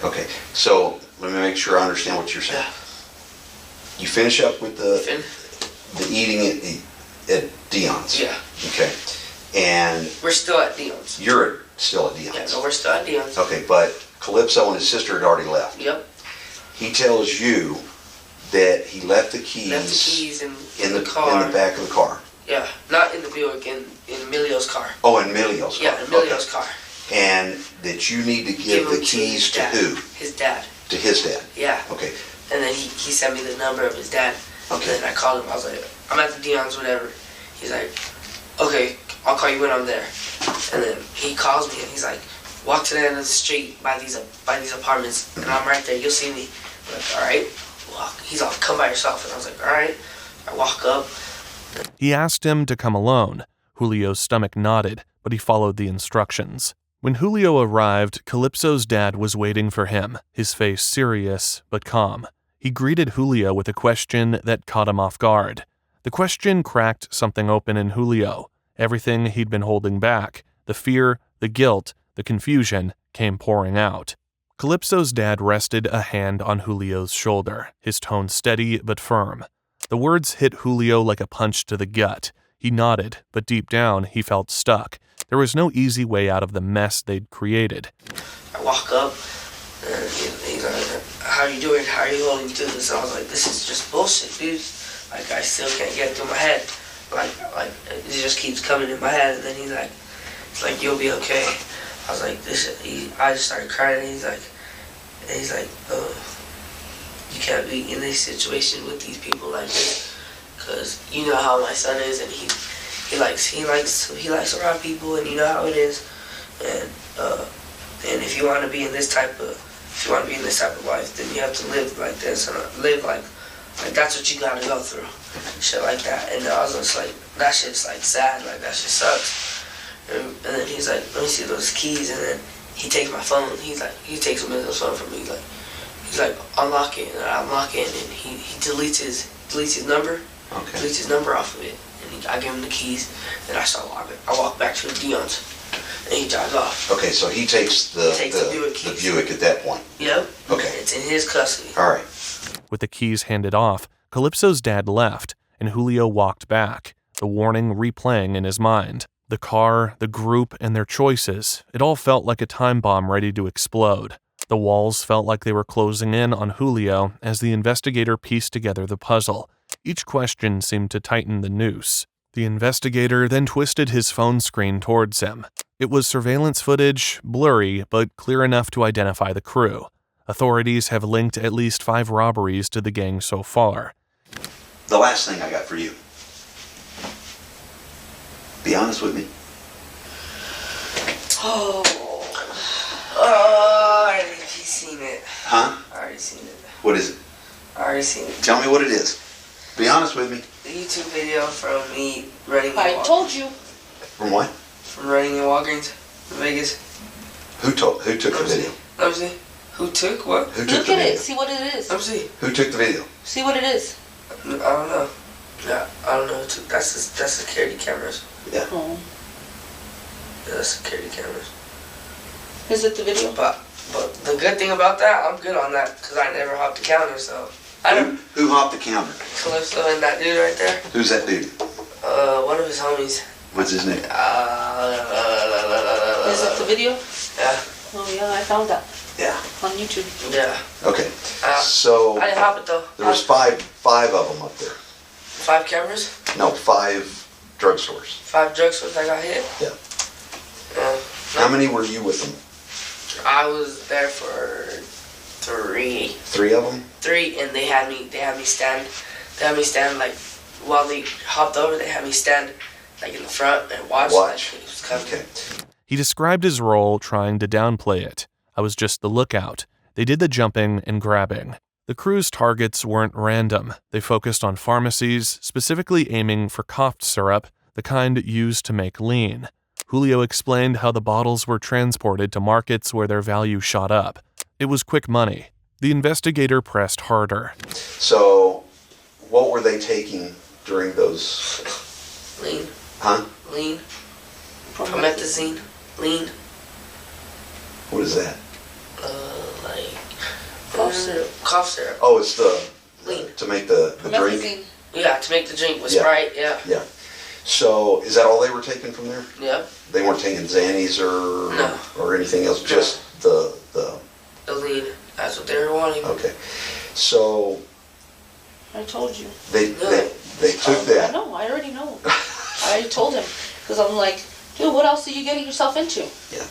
Okay, so let me make sure I understand what you're saying. Yeah. You finish up with the eating at Dion's. Yeah. Okay, and we're still at Dion's. You're still at Dion's. Yeah, no, we're still at Dion's. Okay, but Calypso and his sister had already left. Yep. He tells you that he left the keys, in the car. In the back of the car. Yeah, not in the Buick, in Emilio's car. Oh, in Emilio's car. Yeah, Emilio's car. And that you need to give the keys to who? His dad. To his dad? Yeah. Okay. And then he sent me the number of his dad. Okay. And then I called him. I was like, I'm at the Dion's, whatever. He's like, okay, I'll call you when I'm there. And then he calls me and he's like, walk to the end of the street by these apartments, and I'm right there. You'll see me. I'm like, all right. Walk. He's all, come by yourself. And I was like, all right. I walk up. He asked him to come alone. Julio's stomach nodded, but he followed the instructions. When Julio arrived, Calypso's dad was waiting for him, his face serious but calm. He greeted Julio with a question that caught him off guard. The question cracked something open in Julio, everything he'd been holding back, The fear, the guilt, the confusion came pouring out. Calypso's dad rested a hand on Julio's shoulder, his tone steady but firm. The words hit Julio like a punch to the gut. He nodded, but deep down he felt stuck. There was no easy way out of the mess they'd created. I walk up, and he's like, how you doing? How are you holding through this? And I was like, this is just bullshit, dude. Like, I still can't get it through my head. Like it just keeps coming in my head. And then he's like, you'll be okay. I was like, I just started crying, and he's like, you can't be in this situation with these people like this, because you know how my son is, and he likes to rob people, and you know how it is, and if you want to be in this type of life, then you have to live like this, and live like that's what you gotta go through, shit like that. And I was just like, that shit's like sad, like that shit sucks. And then he's like, let me see those keys, and then he takes my phone. He takes his phone from me. He's like, unlock it, and I unlock it, and he deletes his number. Okay. Deletes his number off of it, and I give him the keys, and I start walking. I walk back to the Dion's, and he drives off. Okay, so he takes the Buick at that point. Yep. Okay. It's in his custody. All right. With the keys handed off, Calypso's dad left, and Julio walked back, the warning replaying in his mind. The car, the group, and their choices, it all felt like a time bomb ready to explode. The walls felt like they were closing in on Julio as the investigator pieced together the puzzle. Each question seemed to tighten the noose. The investigator then twisted his phone screen towards him. It was surveillance footage, blurry, but clear enough to identify the crew. Authorities have linked at least 5 robberies to the gang so far. The last thing I got for you. Be honest with me. I already seen it. Huh? I already seen it. What is it? I already seen it. Tell me what it is. Be honest with me. The YouTube video from me running. I told you. From what? From running in Walgreens in Vegas. Who took the video? Let me see. Who took what? Who took Look the at video? it. See what it is. Let me see. Who took the video? See what it is. I don't know. Yeah, I don't know who took. That's security cameras. Yeah. Oh. Yeah, that's security cameras. Is it the video? But the good thing about that, I'm good on that, because I never hopped the counter, so. Who hopped the counter? Calypso and that dude right there. Who's that dude? One of his homies. What's his name? Is it the video? Yeah. Oh yeah, I found that Yeah. on YouTube. Yeah. Okay. So I didn't hop it though. there was five of them up there. 5 cameras? No, 5 drugstores. 5 drugstores that got hit? Yeah. Yeah. How many were you with them? I was there for 3. 3 of them? 3, and they had me stand like while they hopped over. They had me stand like in the front and watch. Like, it was coming. Okay. He described his role trying to downplay it. I was just the lookout. They did the jumping and grabbing. The crew's targets weren't random. They focused on pharmacies, specifically aiming for cough syrup, the kind used to make lean. Julio explained how the bottles were transported to markets where their value shot up. It was quick money. The investigator pressed harder. So, what were they taking during those? Lean. Huh? Lean. Promethazine. Lean. What is that? Like Cough syrup. Cough syrup. Oh, it's the Lean. to make the drink. Promethazine. Yeah, to make the drink with Yeah. Sprite. Yeah. Yeah. So, is that all they were taking from there? Yeah. They weren't taking Xannies or anything else. No. Just the. The lean. That's what they were wanting. Okay. So I told you. they took I that. know. I already know. I told him because I'm like, dude, what else are you getting yourself into? Yeah.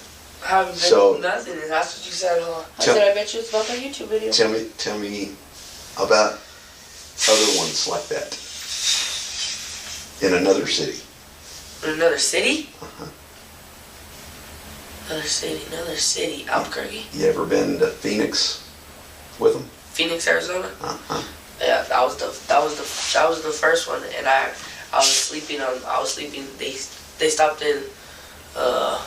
I haven't been So- nothing, and that's what you said, huh? I said, I bet you it's about that YouTube video. Tell me about other ones like that in another city. In another city? Uh-huh. Another city. Albuquerque. You ever been to Phoenix with them? Phoenix, Arizona? Uh-huh. Yeah, that was the first one, and I was sleeping. They stopped in. I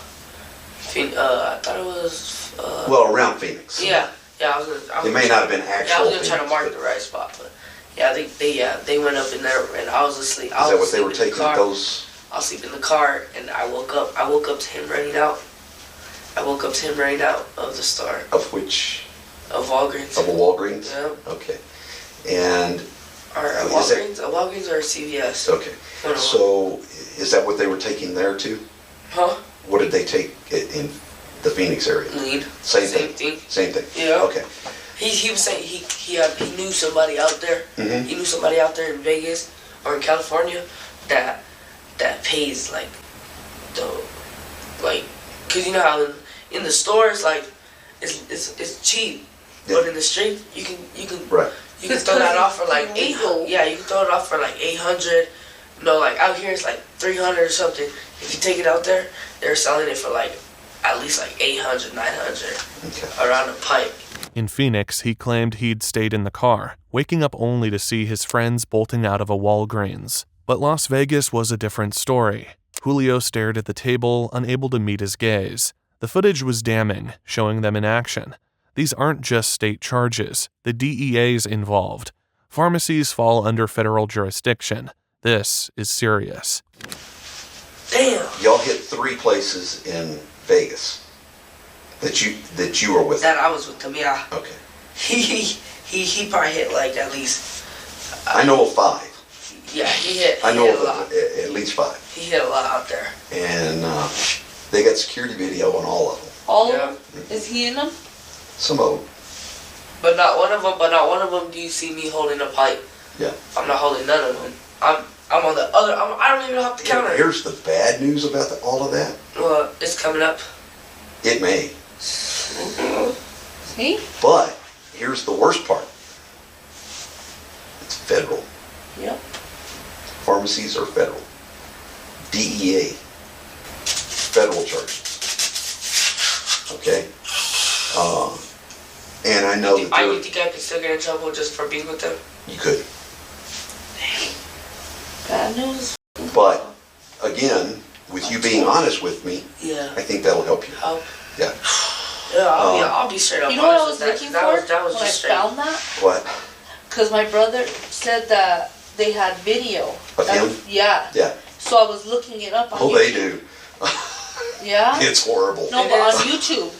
thought it was. Well, around Phoenix. Yeah. I was It may not have been Yeah, I actual. was gonna try to mark Phoenix, the right spot, but yeah, they went up in there, and I was asleep. but is that what they were taking? Those I was asleep in the car, and I woke up. I woke up to him running out. I woke up to him running out of the store. Of which? Of Walgreens. Of a Walgreens? Yeah. Okay. And... Or a Walgreens, a Walgreens or a CVS. Okay. So, is that what they were taking there too? Huh? What did they take in the Phoenix area? Lead. Same thing. Same thing. Yeah. Okay. He was saying he knew somebody out there. Mm-hmm. He knew somebody out there in Vegas or in California that pays like cause you know how in the stores like it's cheap, yeah. but in the street you can right. You can throw that off for like 800. Yeah, you can throw it off for like 800. No, like out here it's like 300 or something. If you take it out there, they're selling it for like at least like 800, 900 around a pipe. In Phoenix, he claimed he'd stayed in the car, waking up only to see his friends bolting out of a Walgreens. But Las Vegas was a different story. Julio stared at the table, unable to meet his gaze. The footage was damning, showing them in action. These aren't just state charges. The DEA's involved. Pharmacies fall under federal jurisdiction. This is serious. Damn. Y'all hit 3 places in Vegas that you were with. That I was with him, yeah. Okay. He probably hit like at least. I know of 5. Yeah, he hit. I know hit of a lot. at least 5. He hit a lot out there. And they got security video on all of them. All of them? Is he in them? Some of them. But not one of them. Do you see me holding a pipe? Yeah. I'm not holding none of them. I'm on the other. I don't even know how to counter. Here's the bad news about all of that. Well, it's coming up. It may. See? But here's the worst part. It's federal. Yep. Pharmacies are federal. DEA. Federal charges. Okay? And I know that you think I could still get in trouble just for being with them? you could. Bad news. But, again, with you being honest with me, Yeah. I think that'll help you. Help. Yeah. Yeah, I'll be straight up. You know what I honest was with looking that, for 'cause that was when I just straight. found that? What? Because my brother said that they had video. Of him? Yeah. Yeah. So I was looking it up on Oh, YouTube. they do. Yeah? It's horrible. No, It but on is. YouTube.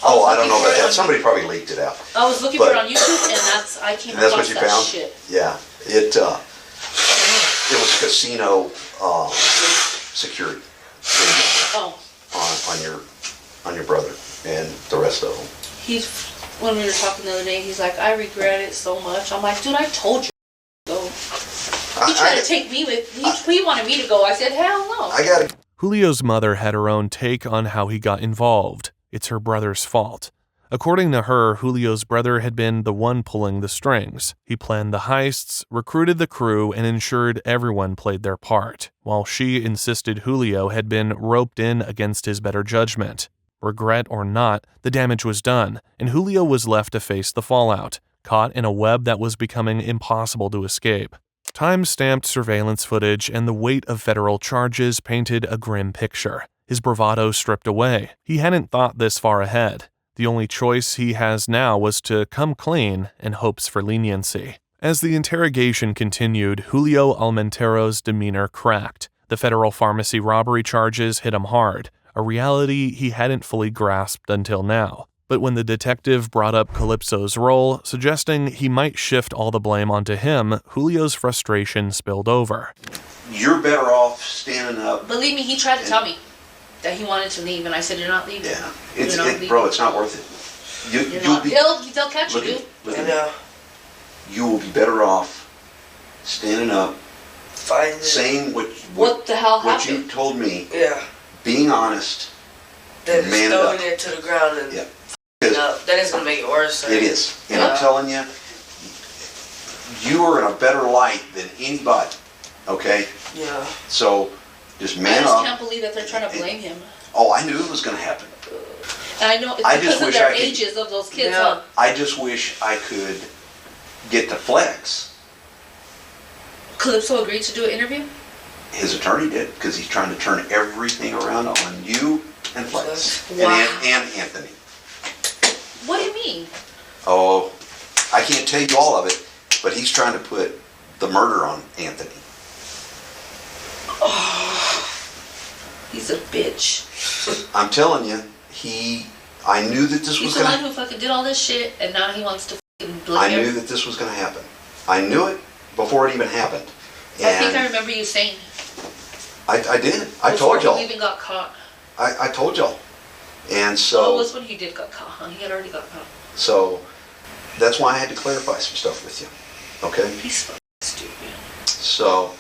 Oh, I don't know about looking for it that. on- Somebody probably leaked it out. I was looking But- for it on YouTube, and I came And that's across what you that found? shit. Yeah. It was casino security Oh. on your brother and the rest of them. When we were talking the other day, he's like, I regret it so much. I'm like, dude, I told you to go. He tried to take me with, he wanted me to go. I said, hell no. I got to. Julio's mother had her own take on how he got involved. It's her brother's fault. According to her, Julio's brother had been the one pulling the strings. He planned the heists, recruited the crew, and ensured everyone played their part, while she insisted Julio had been roped in against his better judgment. Regret or not, the damage was done, and Julio was left to face the fallout, caught in a web that was becoming impossible to escape. Time-stamped surveillance footage and the weight of federal charges painted a grim picture. His bravado stripped away. He hadn't thought this far ahead. The only choice he has now was to come clean and hopes for leniency. As the interrogation continued, Julio Almentero's demeanor cracked. The federal pharmacy robbery charges hit him hard, a reality he hadn't fully grasped until now. But when the detective brought up Calypso's role, suggesting he might shift all the blame onto him, Julio's frustration spilled over. You're better off standing up. Believe me, he tried to tell me that he wanted to leave, and I said, you're not leaving. Yeah. You're not leaving. Bro, it's not worth it. They'll catch you, dude. Look at me. You will be better off standing up, saying What the hell what happened? you told me, Yeah. being honest, Then man just it throwing up. it to the ground and Yeah. that is gonna make it worse. It is. And I'm telling you, you are in a better light than anybody. Okay? Yeah. So just I man just up. can't believe that they're trying to blame him. Oh, I knew it was going to happen. And I know it's I just because of wish their I could- ages of those kids, Yeah. huh? I just wish I could get to Flex. Calypso agreed to do an interview? His attorney did, because he's trying to turn everything around on you and Flex. Wow. And Anthony. What do you mean? Oh, I can't tell you all of it, but he's trying to put the murder on Anthony. He's a bitch. I'm telling you, I knew that this was He's the one who fucking did all this shit, and now he wants to fucking blame I knew that this was going to happen. I knew it before it even happened. And I think I remember you saying. I did. I told y'all. Before he even got caught. I told y'all. And so. Well, it was when he did got caught, huh? He had already got caught. So, that's why I had to clarify some stuff with you. Okay? He's fucking stupid. So.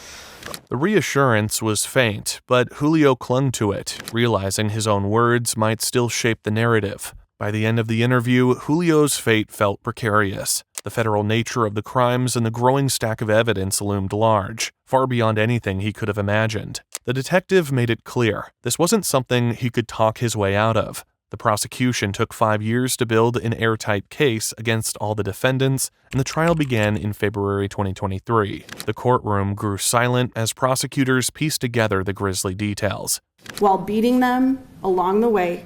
The reassurance was faint, but Julio clung to it, realizing his own words might still shape the narrative. By the end of the interview, Julio's fate felt precarious. The federal nature of the crimes and the growing stack of evidence loomed large, far beyond anything he could have imagined. The detective made it clear this wasn't something he could talk his way out of. The prosecution took 5 years to build an airtight case against all the defendants, and the trial began in February 2023. The courtroom grew silent as prosecutors pieced together the grisly details. While beating them along the way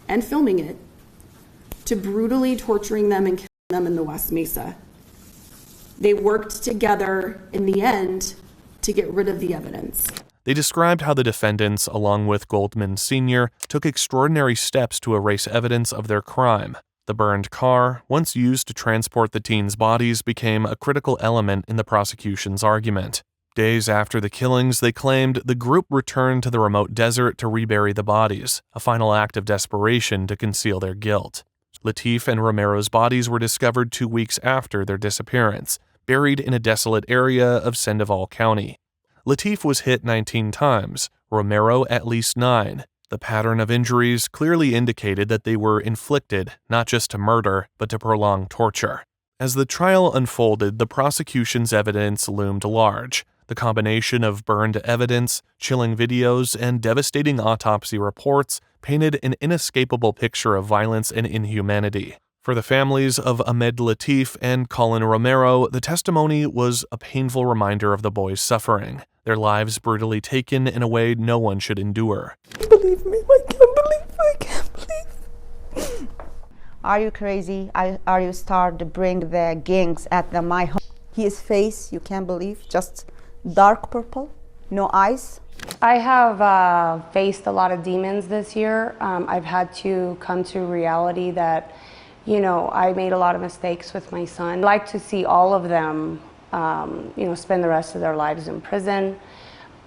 and filming it, to brutally torturing them and killing them in the West Mesa. They worked together in the end to get rid of the evidence. They described how the defendants, along with Goldman Sr., took extraordinary steps to erase evidence of their crime. The burned car, once used to transport the teens' bodies, became a critical element in the prosecution's argument. Days after the killings, they claimed the group returned to the remote desert to rebury the bodies, a final act of desperation to conceal their guilt. Latif and Romero's bodies were discovered 2 weeks after their disappearance, buried in a desolate area of Sandoval County. Latif was hit 19 times, Romero at least 9. The pattern of injuries clearly indicated that they were inflicted not just to murder, but to prolonged torture. As the trial unfolded, the prosecution's evidence loomed large. The combination of burned evidence, chilling videos, and devastating autopsy reports painted an inescapable picture of violence and inhumanity. For the families of Ahmed Latif and Colin Romero, the testimony was a painful reminder of the boys' suffering, their lives brutally taken in a way no one should endure. Believe me, I can't believe. Are you crazy? Are you start to bring the gangs at my home? His face, you can't believe, just dark purple, no eyes. I have faced a lot of demons this year. I've had to come to reality that, I made a lot of mistakes with my son. I'd like to see all of them, spend the rest of their lives in prison.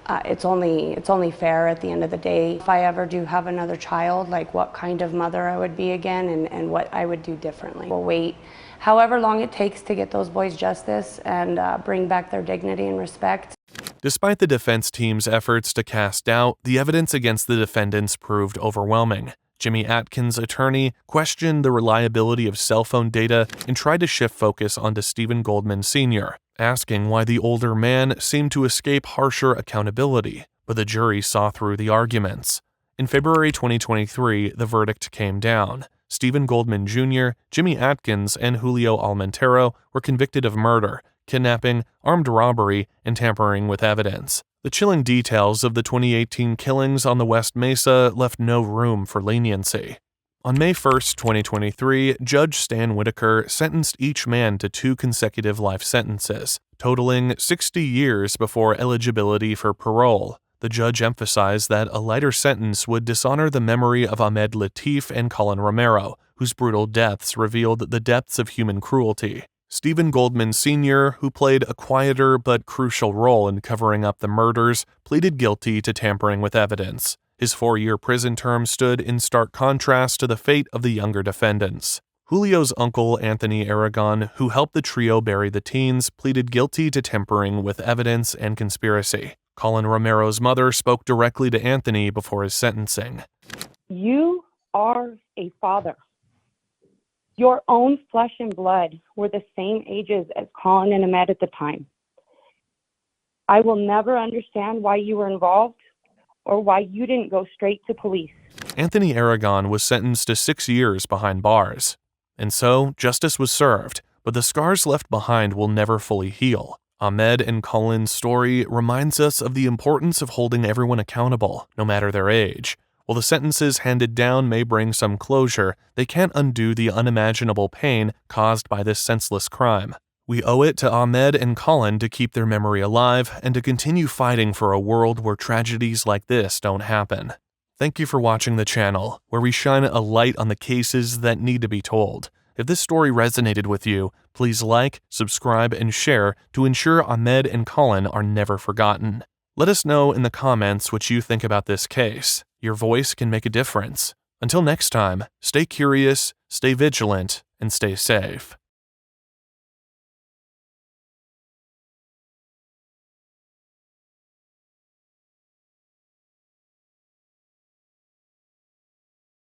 It's only fair at the end of the day. If I ever do have another child, like what kind of mother I would be again and what I would do differently. We'll wait however long it takes to get those boys justice and bring back their dignity and respect. Despite the defense team's efforts to cast doubt, the evidence against the defendants proved overwhelming. Jimmy Atkins' attorney questioned the reliability of cell phone data and tried to shift focus onto Stephen Goldman Sr., asking why the older man seemed to escape harsher accountability, but the jury saw through the arguments. In February 2023, the verdict came down. Stephen Goldman Jr., Jimmy Atkins, and Julio Almontero were convicted of murder, kidnapping, armed robbery, and tampering with evidence. The chilling details of the 2018 killings on the West Mesa left no room for leniency. On May 1, 2023, Judge Stan Whitaker sentenced each man to 2 consecutive life sentences, totaling 60 years before eligibility for parole. The judge emphasized that a lighter sentence would dishonor the memory of Ahmed Latif and Colin Romero, whose brutal deaths revealed the depths of human cruelty. Stephen Goldman Sr., who played a quieter but crucial role in covering up the murders, pleaded guilty to tampering with evidence. His 4-year prison term stood in stark contrast to the fate of the younger defendants. Julio's uncle, Anthony Aragon, who helped the trio bury the teens, pleaded guilty to tampering with evidence and conspiracy. Colin Romero's mother spoke directly to Anthony before his sentencing. You are a father. Your own flesh and blood were the same ages as Colin and Ahmed at the time. I will never understand why you were involved or why you didn't go straight to police. Anthony Aragon was sentenced to 6 years behind bars. And so, justice was served, but the scars left behind will never fully heal. Ahmed and Colin's story reminds us of the importance of holding everyone accountable, no matter their age. While the sentences handed down may bring some closure, they can't undo the unimaginable pain caused by this senseless crime. We owe it to Ahmed and Colin to keep their memory alive and to continue fighting for a world where tragedies like this don't happen. Thank you for watching the channel, where we shine a light on the cases that need to be told. If this story resonated with you, please like, subscribe, and share to ensure Ahmed and Colin are never forgotten. Let us know in the comments what you think about this case. Your voice can make a difference. Until next time, stay curious, stay vigilant, and stay safe.